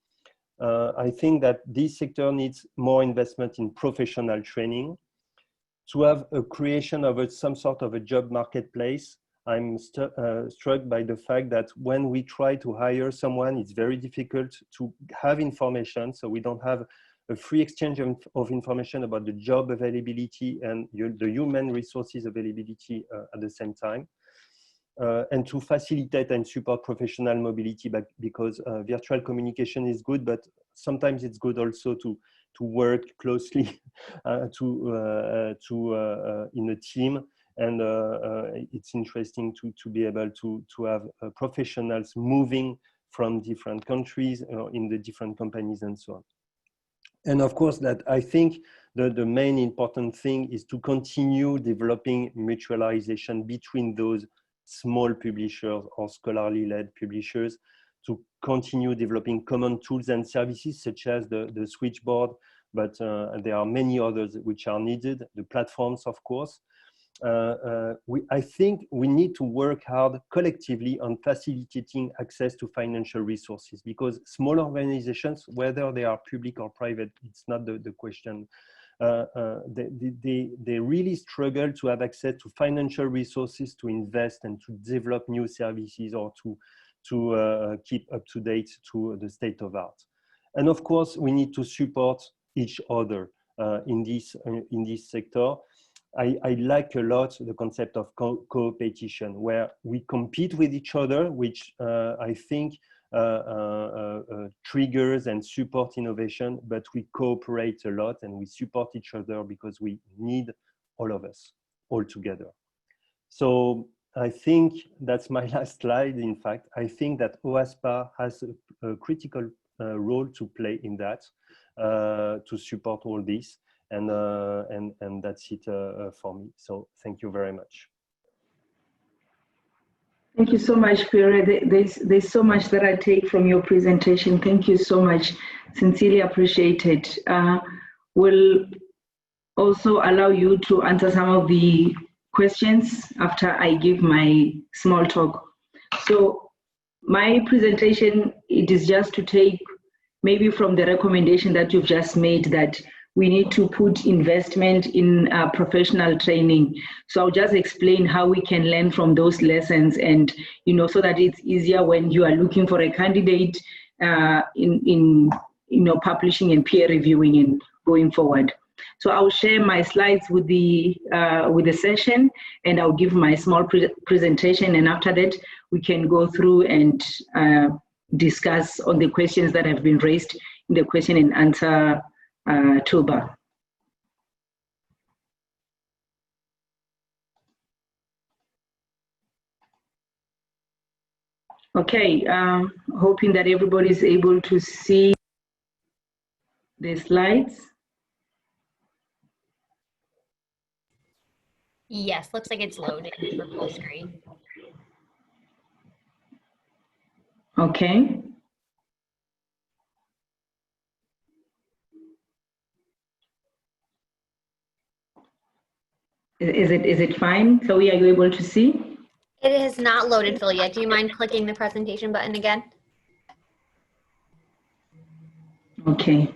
Speaker 6: I think that this sector needs more investment in professional training, to have a creation of some sort of a job marketplace. I'm struck by the fact that when we try to hire someone, it's very difficult to have information. So we don't have a free exchange of information about the job availability and the human resources availability at the same time. And to facilitate and support professional mobility, because virtual communication is good, but sometimes it's good also to work closely in a team. And it's interesting to be able to have professionals moving from different countries in the different companies and so on. And of course, that I think the main important thing is to continue developing mutualization between those small publishers or scholarly-led publishers, to continue developing common tools and services such as the switchboard, but there are many others which are needed, the platforms, of course. I think we need to work hard collectively on facilitating access to financial resources, because small organizations, whether they are public or private, it's not the question. They really struggle to have access to financial resources to invest and to develop new services or to keep up to date to the state of art. And of course, we need to support each other in this sector. I like a lot the concept of co-petition, where we compete with each other, which I think triggers and support innovation, but we cooperate a lot and we support each other because we need all of us all together. So I think that's my last slide. In fact, I think that OASPA has a critical role to play in that, to support all this. And that's it for me. So thank you very much.
Speaker 3: Thank you so much, Pierre. There's so much that I take from your presentation. Thank you so much. Sincerely appreciated. We'll also allow you to answer some of the questions after I give my small talk. So my presentation, it is just to take maybe from the recommendation that you've just made, that we need to put investment in professional training. So I'll just explain how we can learn from those lessons, and so that it's easier when you are looking for a candidate in publishing and peer reviewing and going forward. So I'll share my slides with the session, and I'll give my small presentation, and after that we can go through and discuss on the questions that have been raised in the question and answer toolbar. Okay, hoping that everybody is able to see the slides.
Speaker 1: Yes, looks like it's loaded for full screen.
Speaker 3: Okay. Is it fine? Chloe, are you able to see?
Speaker 1: It has not loaded full yet. Do you mind clicking the presentation button again?
Speaker 3: Okay.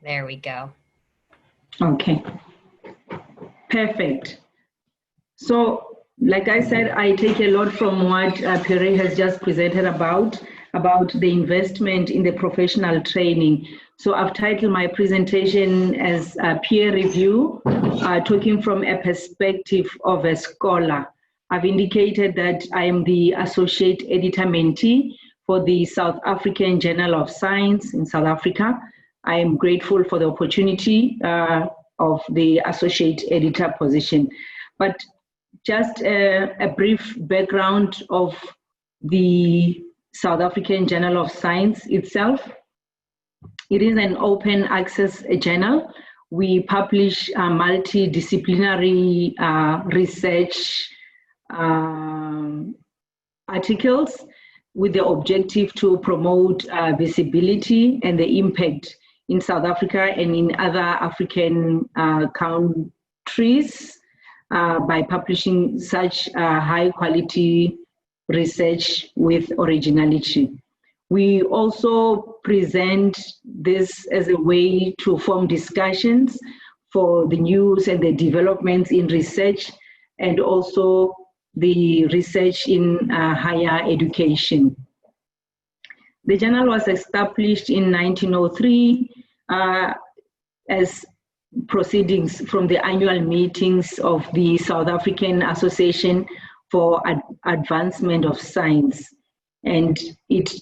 Speaker 1: There we go.
Speaker 3: Okay. Perfect. So, like I said, I take a lot from what Pierre has just presented about the investment in the professional training. So I've titled my presentation as peer review, talking from a perspective of a scholar. I've indicated that I am the Associate Editor Mentee for the South African Journal of Science in South Africa. I am grateful for the opportunity of the Associate Editor position. But just a brief background of the South African Journal of Science itself. It is an open access journal. We publish multidisciplinary research articles with the objective to promote visibility and the impact in South Africa and in other African countries by publishing such high quality research with originality. We also present this as a way to form discussions for the news and the developments in research, and also the research in higher education. The journal was established in 1903 as proceedings from the annual meetings of the South African Association for Advancement of Science. And it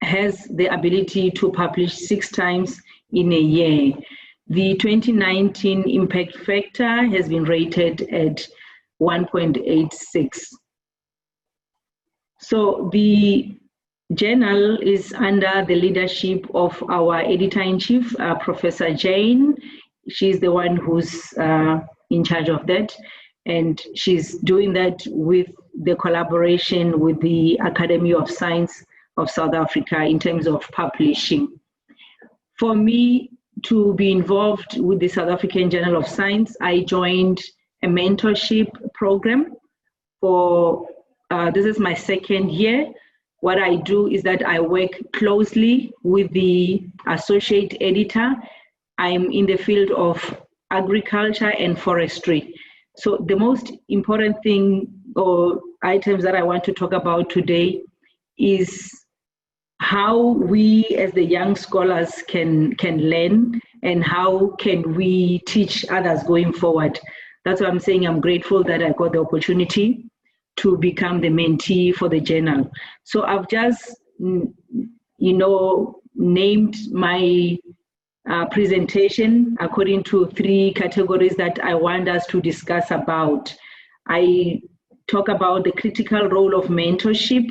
Speaker 3: has the ability to publish 6 times in a year. The 2019 impact factor has been rated at 1.86. So the journal is under the leadership of our editor-in-chief, Professor Jane. She's the one who's in charge of that. And she's doing that with the collaboration with the Academy of Science of South Africa in terms of publishing. For me to be involved with the South African Journal of Science, I joined a mentorship program for, this is my 2nd year. What I do is that I work closely with the associate editor. I'm in the field of agriculture and forestry. So the most important thing or items that I want to talk about today is how we as the young scholars can learn, and how can we teach others going forward. That's why I'm saying I'm grateful that I got the opportunity to become the mentee for the journal. So I've just, named my presentation according to 3 categories that I want us to discuss about. I talk about the critical role of mentorship,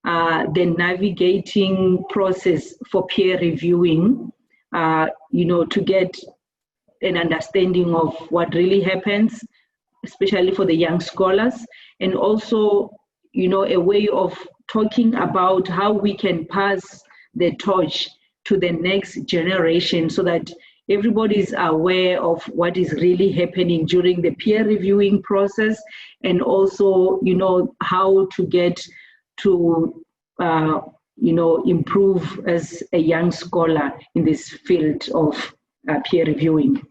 Speaker 3: the navigating process for peer reviewing, to get an understanding of what really happens, especially for the young scholars, and also, a way of talking about how we can pass the torch to the next generation so that everybody is aware of what is really happening during the peer reviewing process, and also, how to get to, improve as a young scholar in this field of peer reviewing.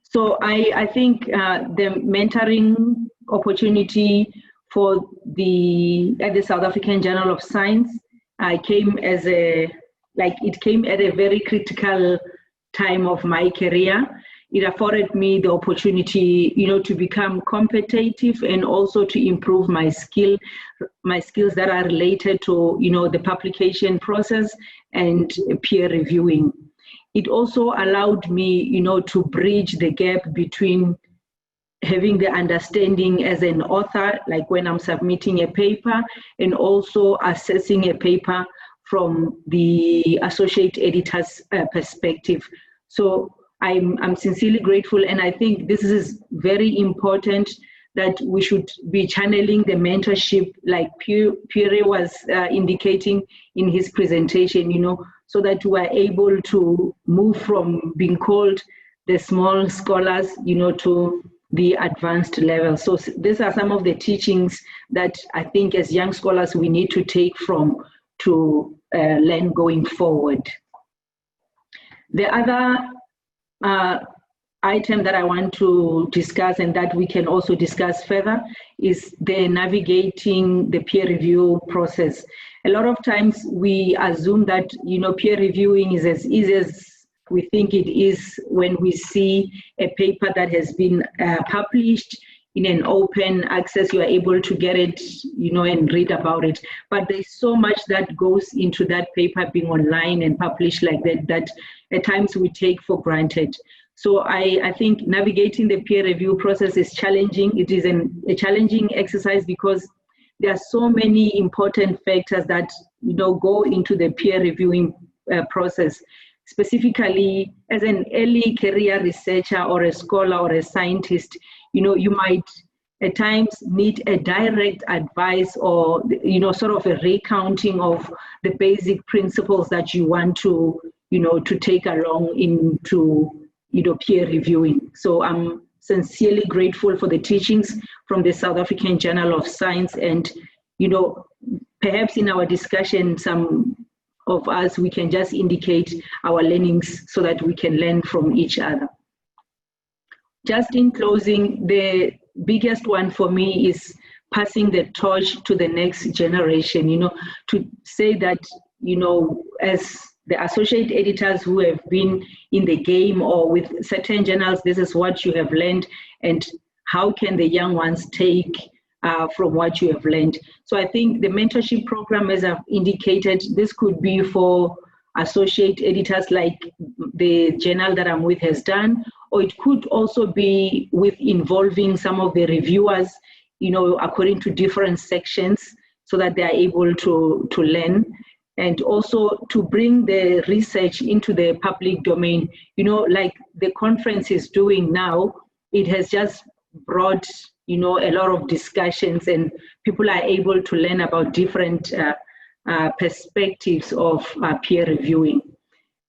Speaker 3: So I think the mentoring opportunity for at the South African Journal of Science came at a very critical time of my career. It afforded me the opportunity, to become competitive and also to improve my skills that are related to, the publication process and peer reviewing. It also allowed me, to bridge the gap between having the understanding as an author, like when I'm submitting a paper, and also assessing a paper from the associate editor's perspective. So I'm sincerely grateful, and I think this is very important that we should be channeling the mentorship, like Pierre was indicating in his presentation, so that we are able to move from being called the small scholars, to the advanced level. So these are some of the teachings that I think as young scholars we need to take from to learn going forward. The other item that I want to discuss, and that we can also discuss further, is the navigating the peer review process. A lot of times we assume that peer reviewing is as easy as we think it is when we see a paper that has been published in an open access. You are able to get it, and read about it. But there's so much that goes into that paper being online and published like that at times we take for granted. So I think navigating the peer review process is challenging. It is a challenging exercise because there are so many important factors that go into the peer reviewing process. Specifically, as an early career researcher or a scholar or a scientist, you might at times need a direct advice or sort of a recounting of the basic principles that you want to to take along into peer reviewing. So I'm sincerely grateful for the teachings from the South African Journal of Science, and perhaps in our discussion, some of us, we can just indicate our learnings so that we can learn from each other. Just in closing, the biggest one for me is passing the torch to the next generation, to say that, as the associate editors who have been in the game or with certain journals, this is what you have learned, and how can the young ones take from what you have learned. So I think the mentorship program, as I've indicated, this could be for associate editors like the journal that I'm with has done, or it could also be with involving some of the reviewers, according to different sections, so that they are able to learn, and also to bring the research into the public domain. Like the conference is doing now, it has just brought, a lot of discussions, and people are able to learn about different perspectives of peer reviewing.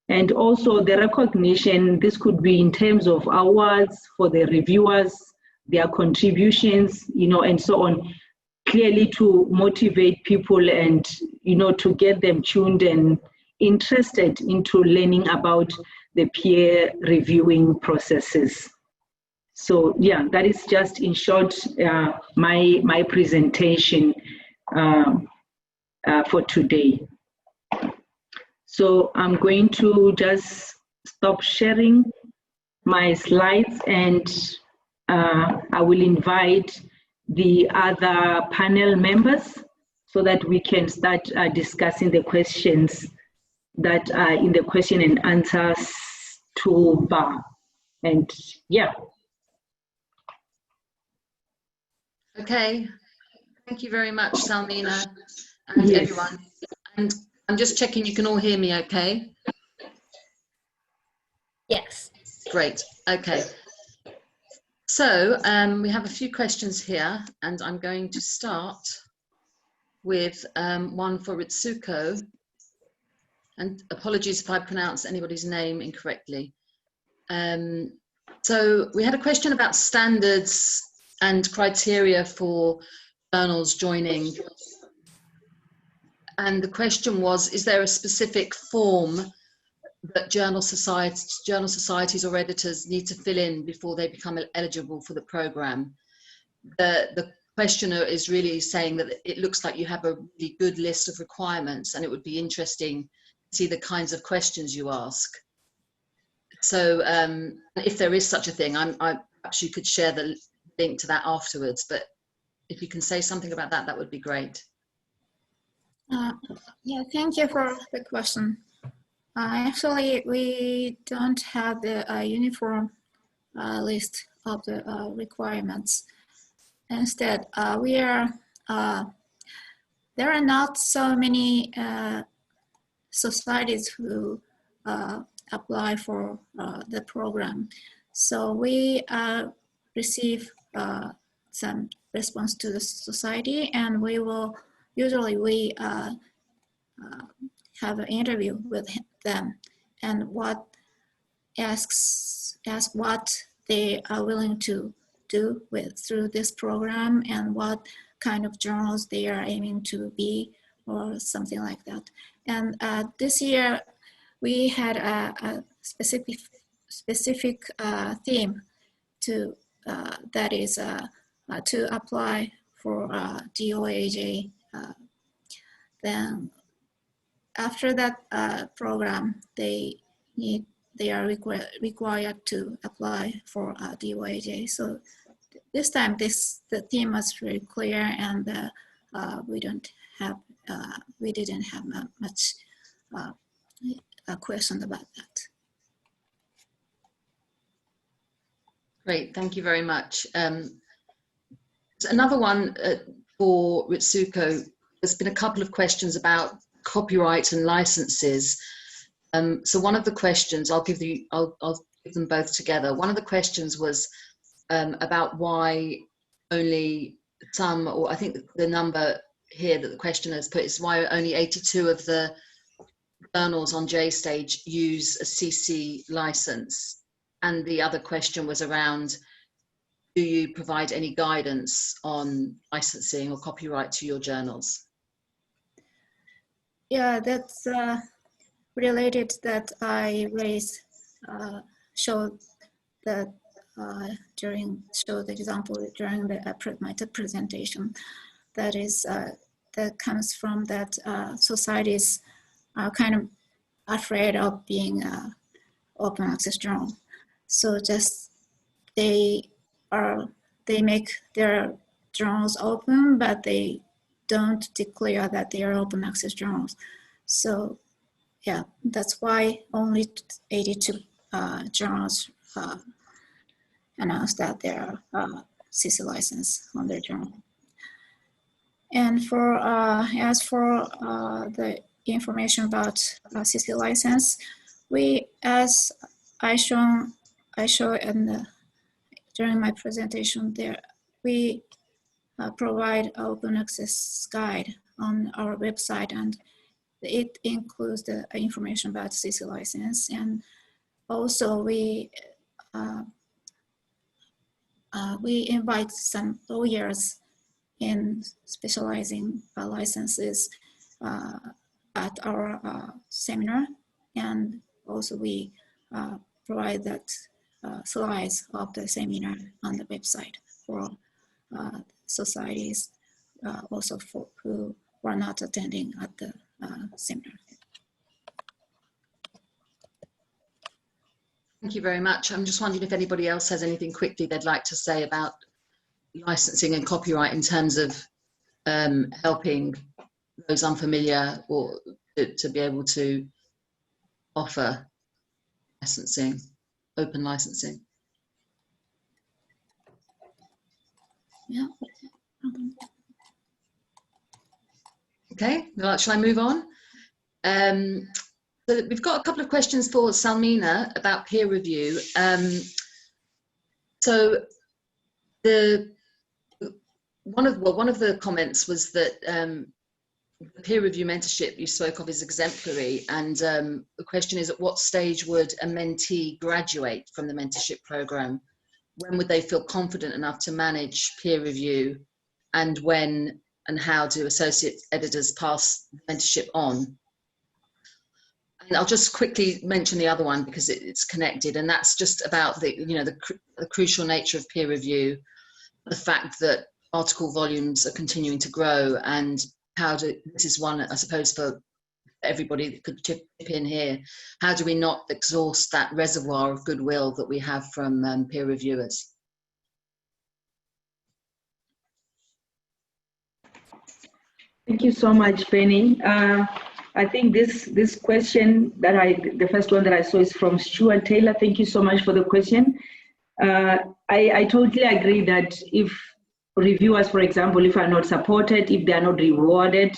Speaker 3: And also the recognition, this could be in terms of awards for the reviewers, their contributions, and so on, clearly to motivate people and, to get them tuned and interested into learning about the peer reviewing processes. So yeah, that is just in short my presentation for today. So I'm going to just stop sharing my slides, and I will invite the other panel members so that we can start discussing the questions that are in the question and answers toolbar. And yeah.
Speaker 7: Okay, thank you very much, Salmina, and
Speaker 3: Yes.
Speaker 7: everyone. And I'm just checking you can all hear me okay?
Speaker 1: Yes.
Speaker 7: Great, okay. So we have a few questions here, and I'm going to start with one for Ritsuko. And apologies if I pronounce anybody's name incorrectly. So we had a question about standards and criteria for journals joining. And the question was, is there a specific form that journal societies or editors need to fill in before they become eligible for the program? The questioner is really saying that it looks like you have a really good list of requirements, and it would be interesting to see the kinds of questions you ask. So if there is such a thing, perhaps you could share the link to that afterwards, but if you can say something about that, that would be great.
Speaker 4: Yeah, thank you for the question. Actually, we don't have the uniform list of the requirements. Instead, there are not so many societies who apply for the program. So we receive some response to the society, and we will usually have an interview with them, and ask what they are willing to do through this program, and what kind of journals they are aiming to be, or something like that. And this year we had a specific theme to that is to apply for DOAJ. Then after that program, they are required to apply for DOAJ. So this time, the theme was very clear, and we didn't have much question about that.
Speaker 7: Great, thank you very much. Another one for Ritsuko. There's been a couple of questions about copyright and licenses. So one of the questions, I'll give them both together. One of the questions was about why only some, or I think the number here that the questioner has put is why only 82 of the journals on JStage use a CC license. And the other question was around, do you provide any guidance on licensing or copyright to your journals?
Speaker 4: Yeah, that's related that I showed that showed the example during my presentation. That is that comes from that societies are kind of afraid of being open access journal. So just they make their journals open, but they don't declare that they are open access journals. So yeah, that's why only 82 journals announced that they are CC license on their journal. And for as for the information about CC license, we, as I show in during my presentation there, we provide open access guide on our website, and it includes the information about CC license. And also we invite some lawyers in specializing licenses at our seminar, and also we provide that slides of the seminar on the website for societies also for who were not attending at the seminar.
Speaker 7: Thank you very much. I'm just wondering if anybody else has anything quickly they'd like to say about licensing and copyright in terms of helping those unfamiliar or to be able to offer licensing, open licensing.
Speaker 4: Yeah.
Speaker 7: Okay, well, shall I move on? So we've got a couple of questions for Salmina about peer review. So one of the comments was that the peer review mentorship you spoke of is exemplary, and the question is, at what stage would a mentee graduate from the mentorship program? When would they feel confident enough to manage peer review, and when and how do associate editors pass mentorship on? And I'll just quickly mention the other one because it's connected, and that's just about the crucial nature of peer review, the fact that article volumes are continuing to grow, and this is one, I suppose, for everybody that could chip in here. How do we not exhaust that reservoir of goodwill that we have from peer reviewers?
Speaker 3: Thank you so much, Penny. I think this question the first one that I saw is from Stuart Taylor. Thank you so much for the question. I totally agree that if reviewers, for example, if are not supported, if they are not rewarded,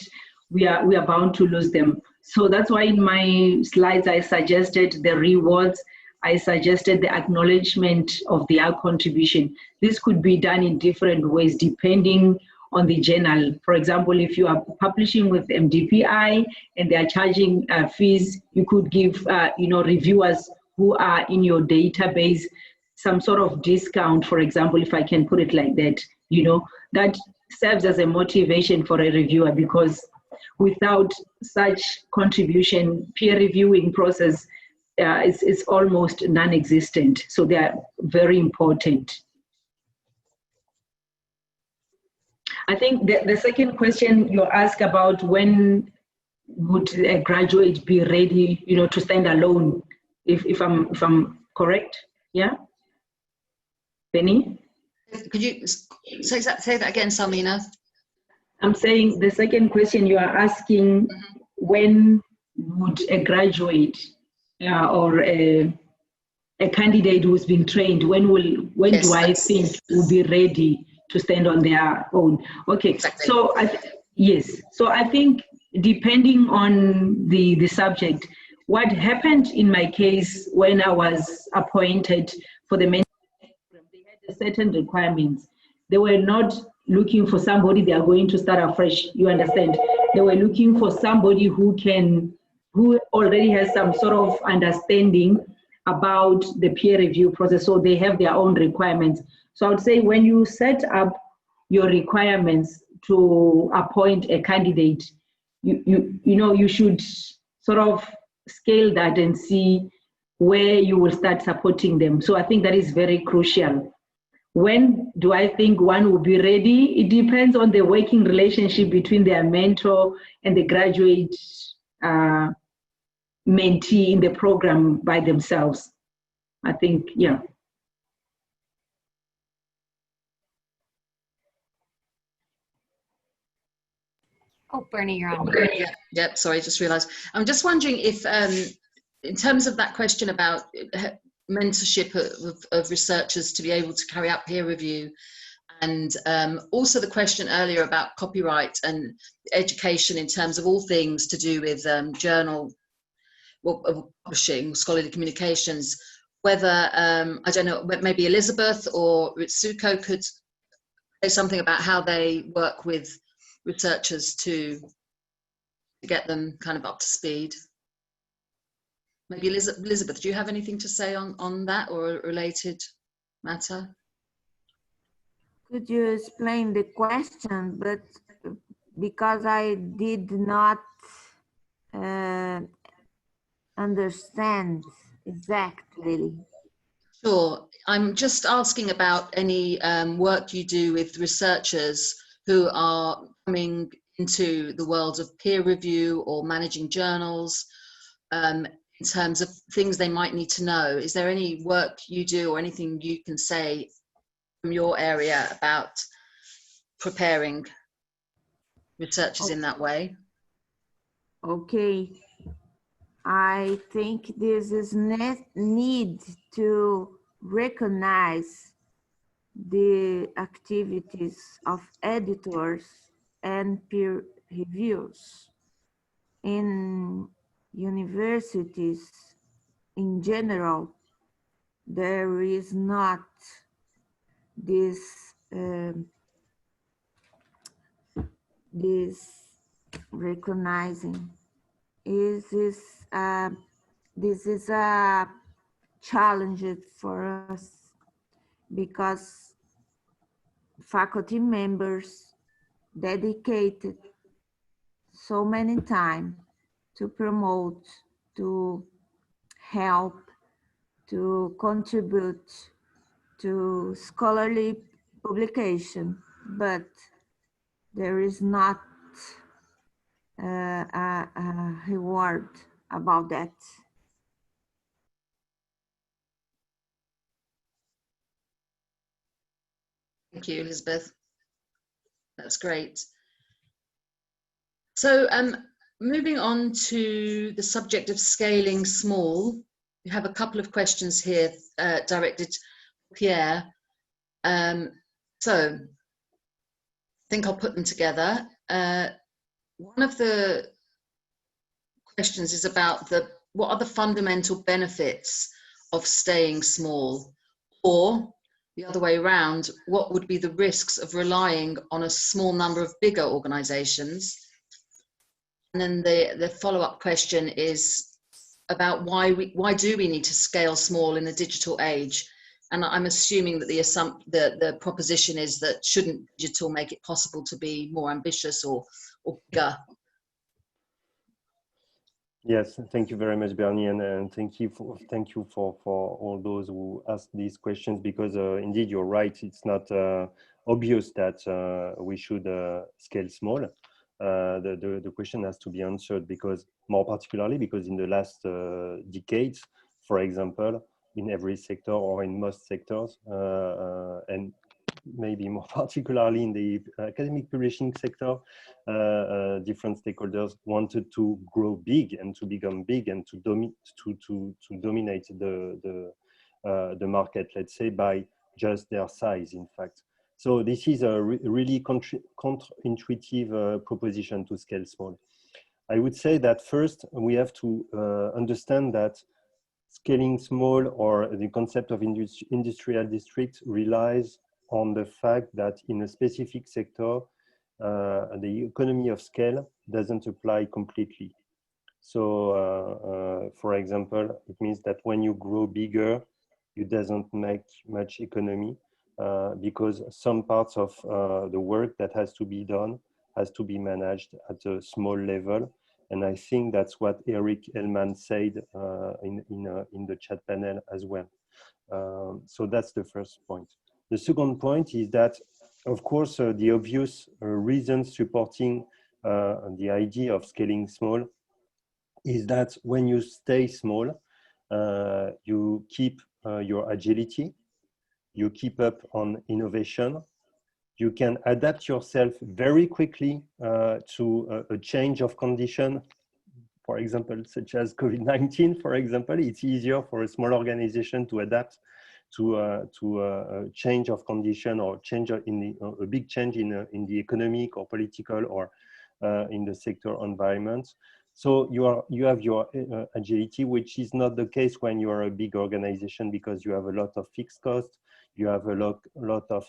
Speaker 3: we are bound to lose them. So that's why in my slides I suggested the rewards, I suggested the acknowledgement of their contribution. This could be done in different ways depending on the journal. For example, if you are publishing with MDPI and they are charging fees, you could give reviewers who are in your database some sort of discount, for example, if I can put it like that. That serves as a motivation for a reviewer, because without such contribution, peer reviewing process is almost non-existent. So they are very important. I think the second question you asked about, when would a graduate be ready, to stand alone, if I'm correct, yeah? Penny?
Speaker 7: Could you say that again, Salmina?
Speaker 3: I'm saying the second question you are asking, when would a graduate or a candidate who's been trained, when
Speaker 7: Yes,
Speaker 3: do I think will be ready to stand on their own? Okay, exactly. So yes, so I think depending on the subject, what happened in my case when I was appointed for the mentorship program, they had certain requirements. They were not looking for somebody they are going to start afresh, you understand? They were looking for somebody who already has some sort of understanding about the peer review process, so they have their own requirements. So I would say when you set up your requirements to appoint a candidate, you should sort of scale that and see where you will start supporting them. So I think that is very crucial. When do I think one will be ready? It depends on the working relationship between their mentor and the graduate mentee in the program by themselves. I think, yeah.
Speaker 1: Oh, Bernie, you're on.
Speaker 7: Okay. Yeah, sorry, just realized. I'm just wondering if, in terms of that question about mentorship of researchers to be able to carry out peer review, and also the question earlier about copyright and education in terms of all things to do with journal publishing, scholarly communications, whether, I don't know, maybe Elisabeth or Ritsuko could say something about how they work with researchers to get them kind of up to speed. Maybe Elisabeth, do you have anything to say on that or a related matter?
Speaker 5: Could you explain the question? But because I did not understand exactly.
Speaker 7: Sure. I'm just asking about any work you do with researchers who are coming into the world of peer review or managing journals, in terms of things they might need to know. Is there any work you do or anything you can say from your area about preparing researchers in that way?
Speaker 5: Okay. I think this is need to recognize the activities of editors and peer reviewers in universities in general. There is not this this recognizing. This is a challenge for us because faculty members dedicated so many time to promote, to help, to contribute to scholarly publication, but there is not a reward about that.
Speaker 7: Thank you, Elisabeth. That's great. So moving on to the subject of scaling small, we have a couple of questions here directed to Pierre. So I think I'll put them together. One of the questions is about what are the fundamental benefits of staying small, or the other way around, what would be the risks of relying on a small number of bigger organizations? And then the follow-up question is about why do we need to scale small in the digital age? And I'm assuming that the proposition is that shouldn't digital make it possible to be more ambitious or bigger?
Speaker 6: Yes, thank you very much, Bernie, and thank you for all those who asked these questions, because indeed you're right. It's not obvious that we should scale small. The question has to be answered because, more particularly, because in the last decades, for example, in every sector or in most sectors, and maybe more particularly in the academic publishing sector, different stakeholders wanted to grow big and to become big and to dominate the market, let's say, by just their size, in fact. So this is a really counterintuitive proposition to scale small. I would say that first we have to understand that scaling small, or the concept of industrial district, relies on the fact that in a specific sector, the economy of scale doesn't apply completely. So, for example, it means that when you grow bigger, it doesn't make much economy because some parts of the work that has to be done has to be managed at a small level. And I think that's what Eric Hellman said in the chat panel as well. So that's the first point. The second point is that, of course, the obvious reasons supporting the idea of scaling small is that when you stay small, you keep your agility, you keep up on innovation, you can adapt yourself very quickly to a change of condition, for example, such as COVID-19, for example. It's easier for a small organization to adapt to a change of condition or change in a big change in the economic or political or in the sector environment. So you have your agility, which is not the case when you are a big organization, because you have a lot of fixed costs. You have a lot of,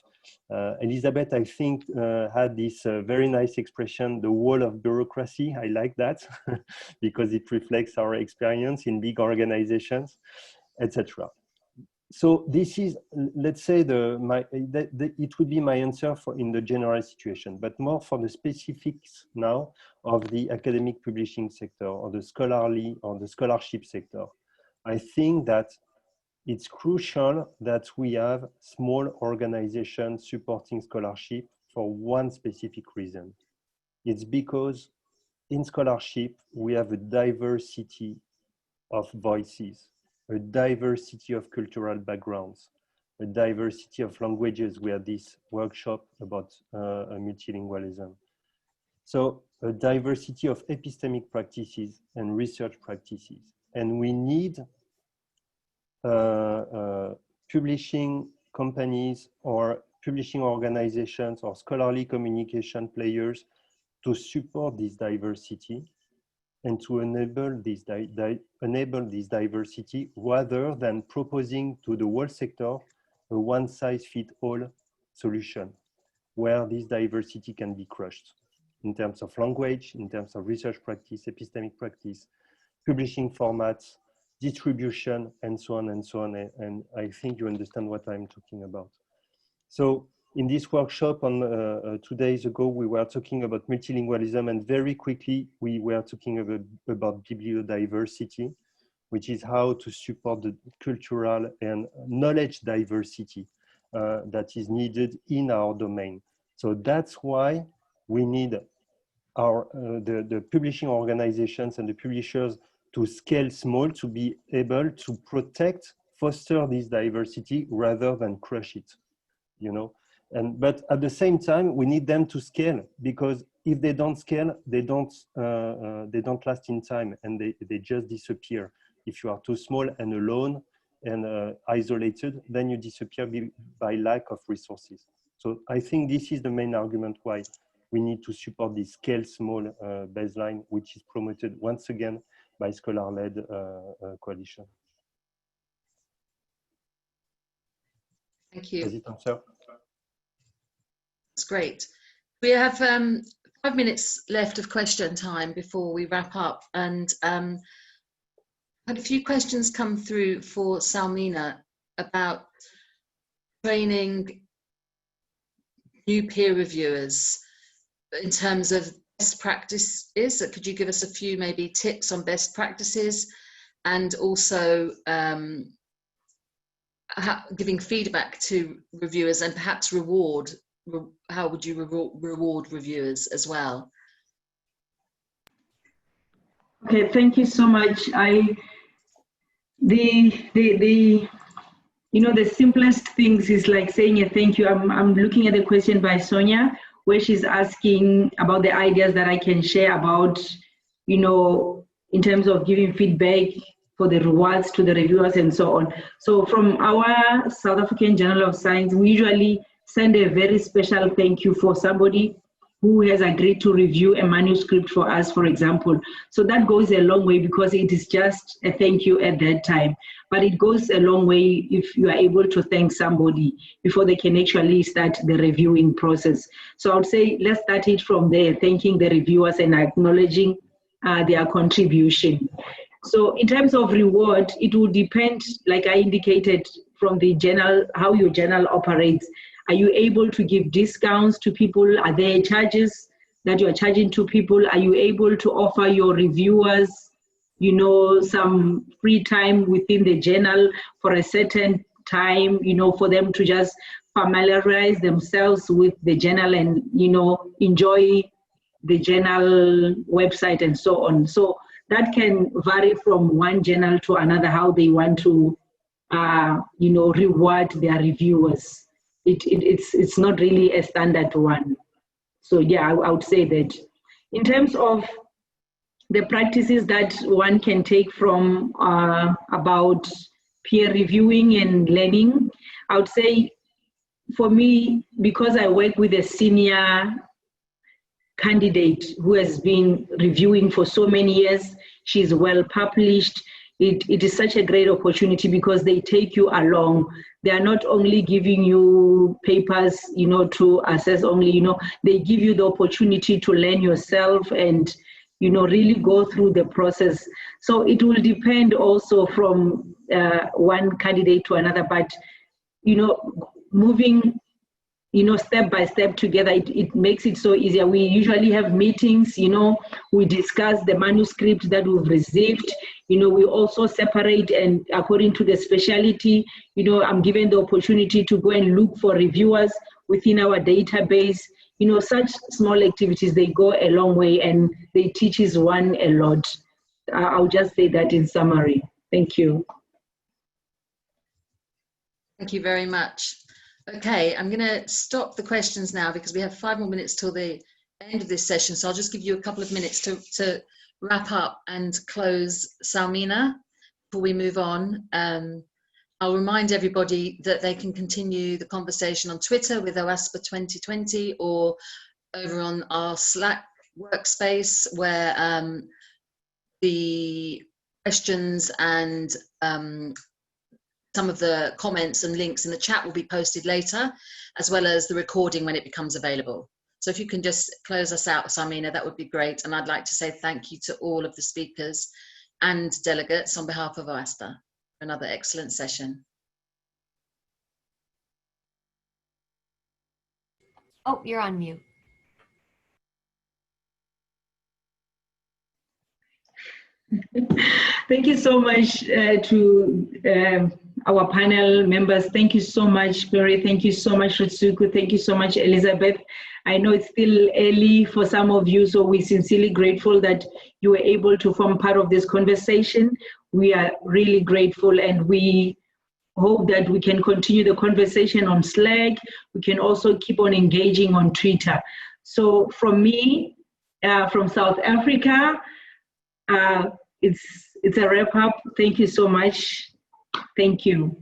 Speaker 6: Elisabeth, I think, had this very nice expression, the wall of bureaucracy. I like that because it reflects our experience in big organizations, etc. So this is, let's say, it would be my answer in the general situation, but more for the specifics now of the academic publishing sector or the scholarly or the scholarship sector. I think that it's crucial that we have small organizations supporting scholarship for one specific reason. It's because in scholarship, we have a diversity of voices, a diversity of cultural backgrounds, a diversity of languages. We had this workshop about multilingualism. So a diversity of epistemic practices and research practices. And we need publishing companies or publishing organizations or scholarly communication players to support this diversity and to enable this diversity, rather than proposing to the whole sector a one-size-fits-all solution where this diversity can be crushed in terms of language, in terms of research practice, epistemic practice, publishing formats, distribution, and so on and so on. And I think you understand what I'm talking about. So in this workshop on 2 days ago, we were talking about multilingualism, and very quickly we were talking about bibliodiversity, which is how to support the cultural and knowledge diversity that is needed in our domain. So that's why we need the publishing organizations and the publishers to scale small, to be able to protect, foster this diversity rather than crush it, you know. But at the same time, we need them to scale, because if they don't scale, they don't last in time, and they just disappear. If you are too small and alone and isolated, then you disappear by lack of resources. So I think this is the main argument why we need to support this scale small baseline, which is promoted once again by scholar-led coalition.
Speaker 7: Thank you.
Speaker 6: Does it answer?
Speaker 7: That's great. We have 5 minutes left of question time before we wrap up, and had a few questions come through for Salmina about training new peer reviewers in terms of best practices. So could you give us a few maybe tips on best practices, and also giving feedback to reviewers, and perhaps how would you reward reviewers as well?
Speaker 3: Okay, thank you so much. The simplest things is like saying a thank you. I'm looking at the question by Sonia, where she's asking about the ideas that I can share about, in terms of giving feedback for the rewards to the reviewers and so on. So from our South African Journal of Science, we usually send a very special thank you for somebody who has agreed to review a manuscript for us, for example. So that goes a long way, because it is just a thank you at that time. But it goes a long way if you are able to thank somebody before they can actually start the reviewing process. So I would say, let's start it from there, thanking the reviewers and acknowledging their contribution. So in terms of reward, it will depend, like I indicated, from the journal, how your journal operates. Are you able to give discounts to people? Are there charges that you're charging to people? Are you able to offer your reviewers, you know, some free time within the journal for a certain time, you know, for them to just familiarize themselves with the journal and, you know, enjoy the journal website and so on? So that can vary from one journal to another, how they want to, you know, reward their reviewers. It's not really a standard one. So yeah, I would say that. In terms of the practices that one can take from about peer reviewing and learning, I would say for me, because I work with a senior candidate who has been reviewing for so many years, she's well published. It is such a great opportunity because they take you along. They are not only giving you papers, you know, to assess only, you know, they give you the opportunity to learn yourself and, you know, really go through the process. So it will depend also from one candidate to another, but, you know, moving, you know, step by step together, it makes it so easier. We usually have meetings, you know, we discuss the manuscript that we've received, you know, we also separate, and according to the specialty, you know, I'm given the opportunity to go and look for reviewers within our database. You know, such small activities, they go a long way and they teaches one a lot. I'll just say that in summary. Thank you.
Speaker 7: Thank you very much. Okay, I'm going to stop the questions now because we have 5 more minutes till the end of this session. So I'll just give you a couple of minutes to wrap up and close Salmina before we move on. I'll remind everybody that they can continue the conversation on Twitter with OASPA 2020 or over on our Slack workspace where the questions and some of the comments and links in the chat will be posted later, as well as the recording when it becomes available. So if you can just close us out, Salmina, that would be great. And I'd like to say thank you to all of the speakers and delegates on behalf of OASPA for another excellent session.
Speaker 1: Oh, you're on mute.
Speaker 3: Thank you so much to our panel members. Thank you so much, Pierre. Thank you so much, Ritsuko. Thank you so much, Elisabeth. I know it's still early for some of you, so we're sincerely grateful that you were able to form part of this conversation. We are really grateful, and we hope that we can continue the conversation on Slack. We can also keep on engaging on Twitter. So from me, from South Africa, it's a wrap up. Thank you so much. Thank you.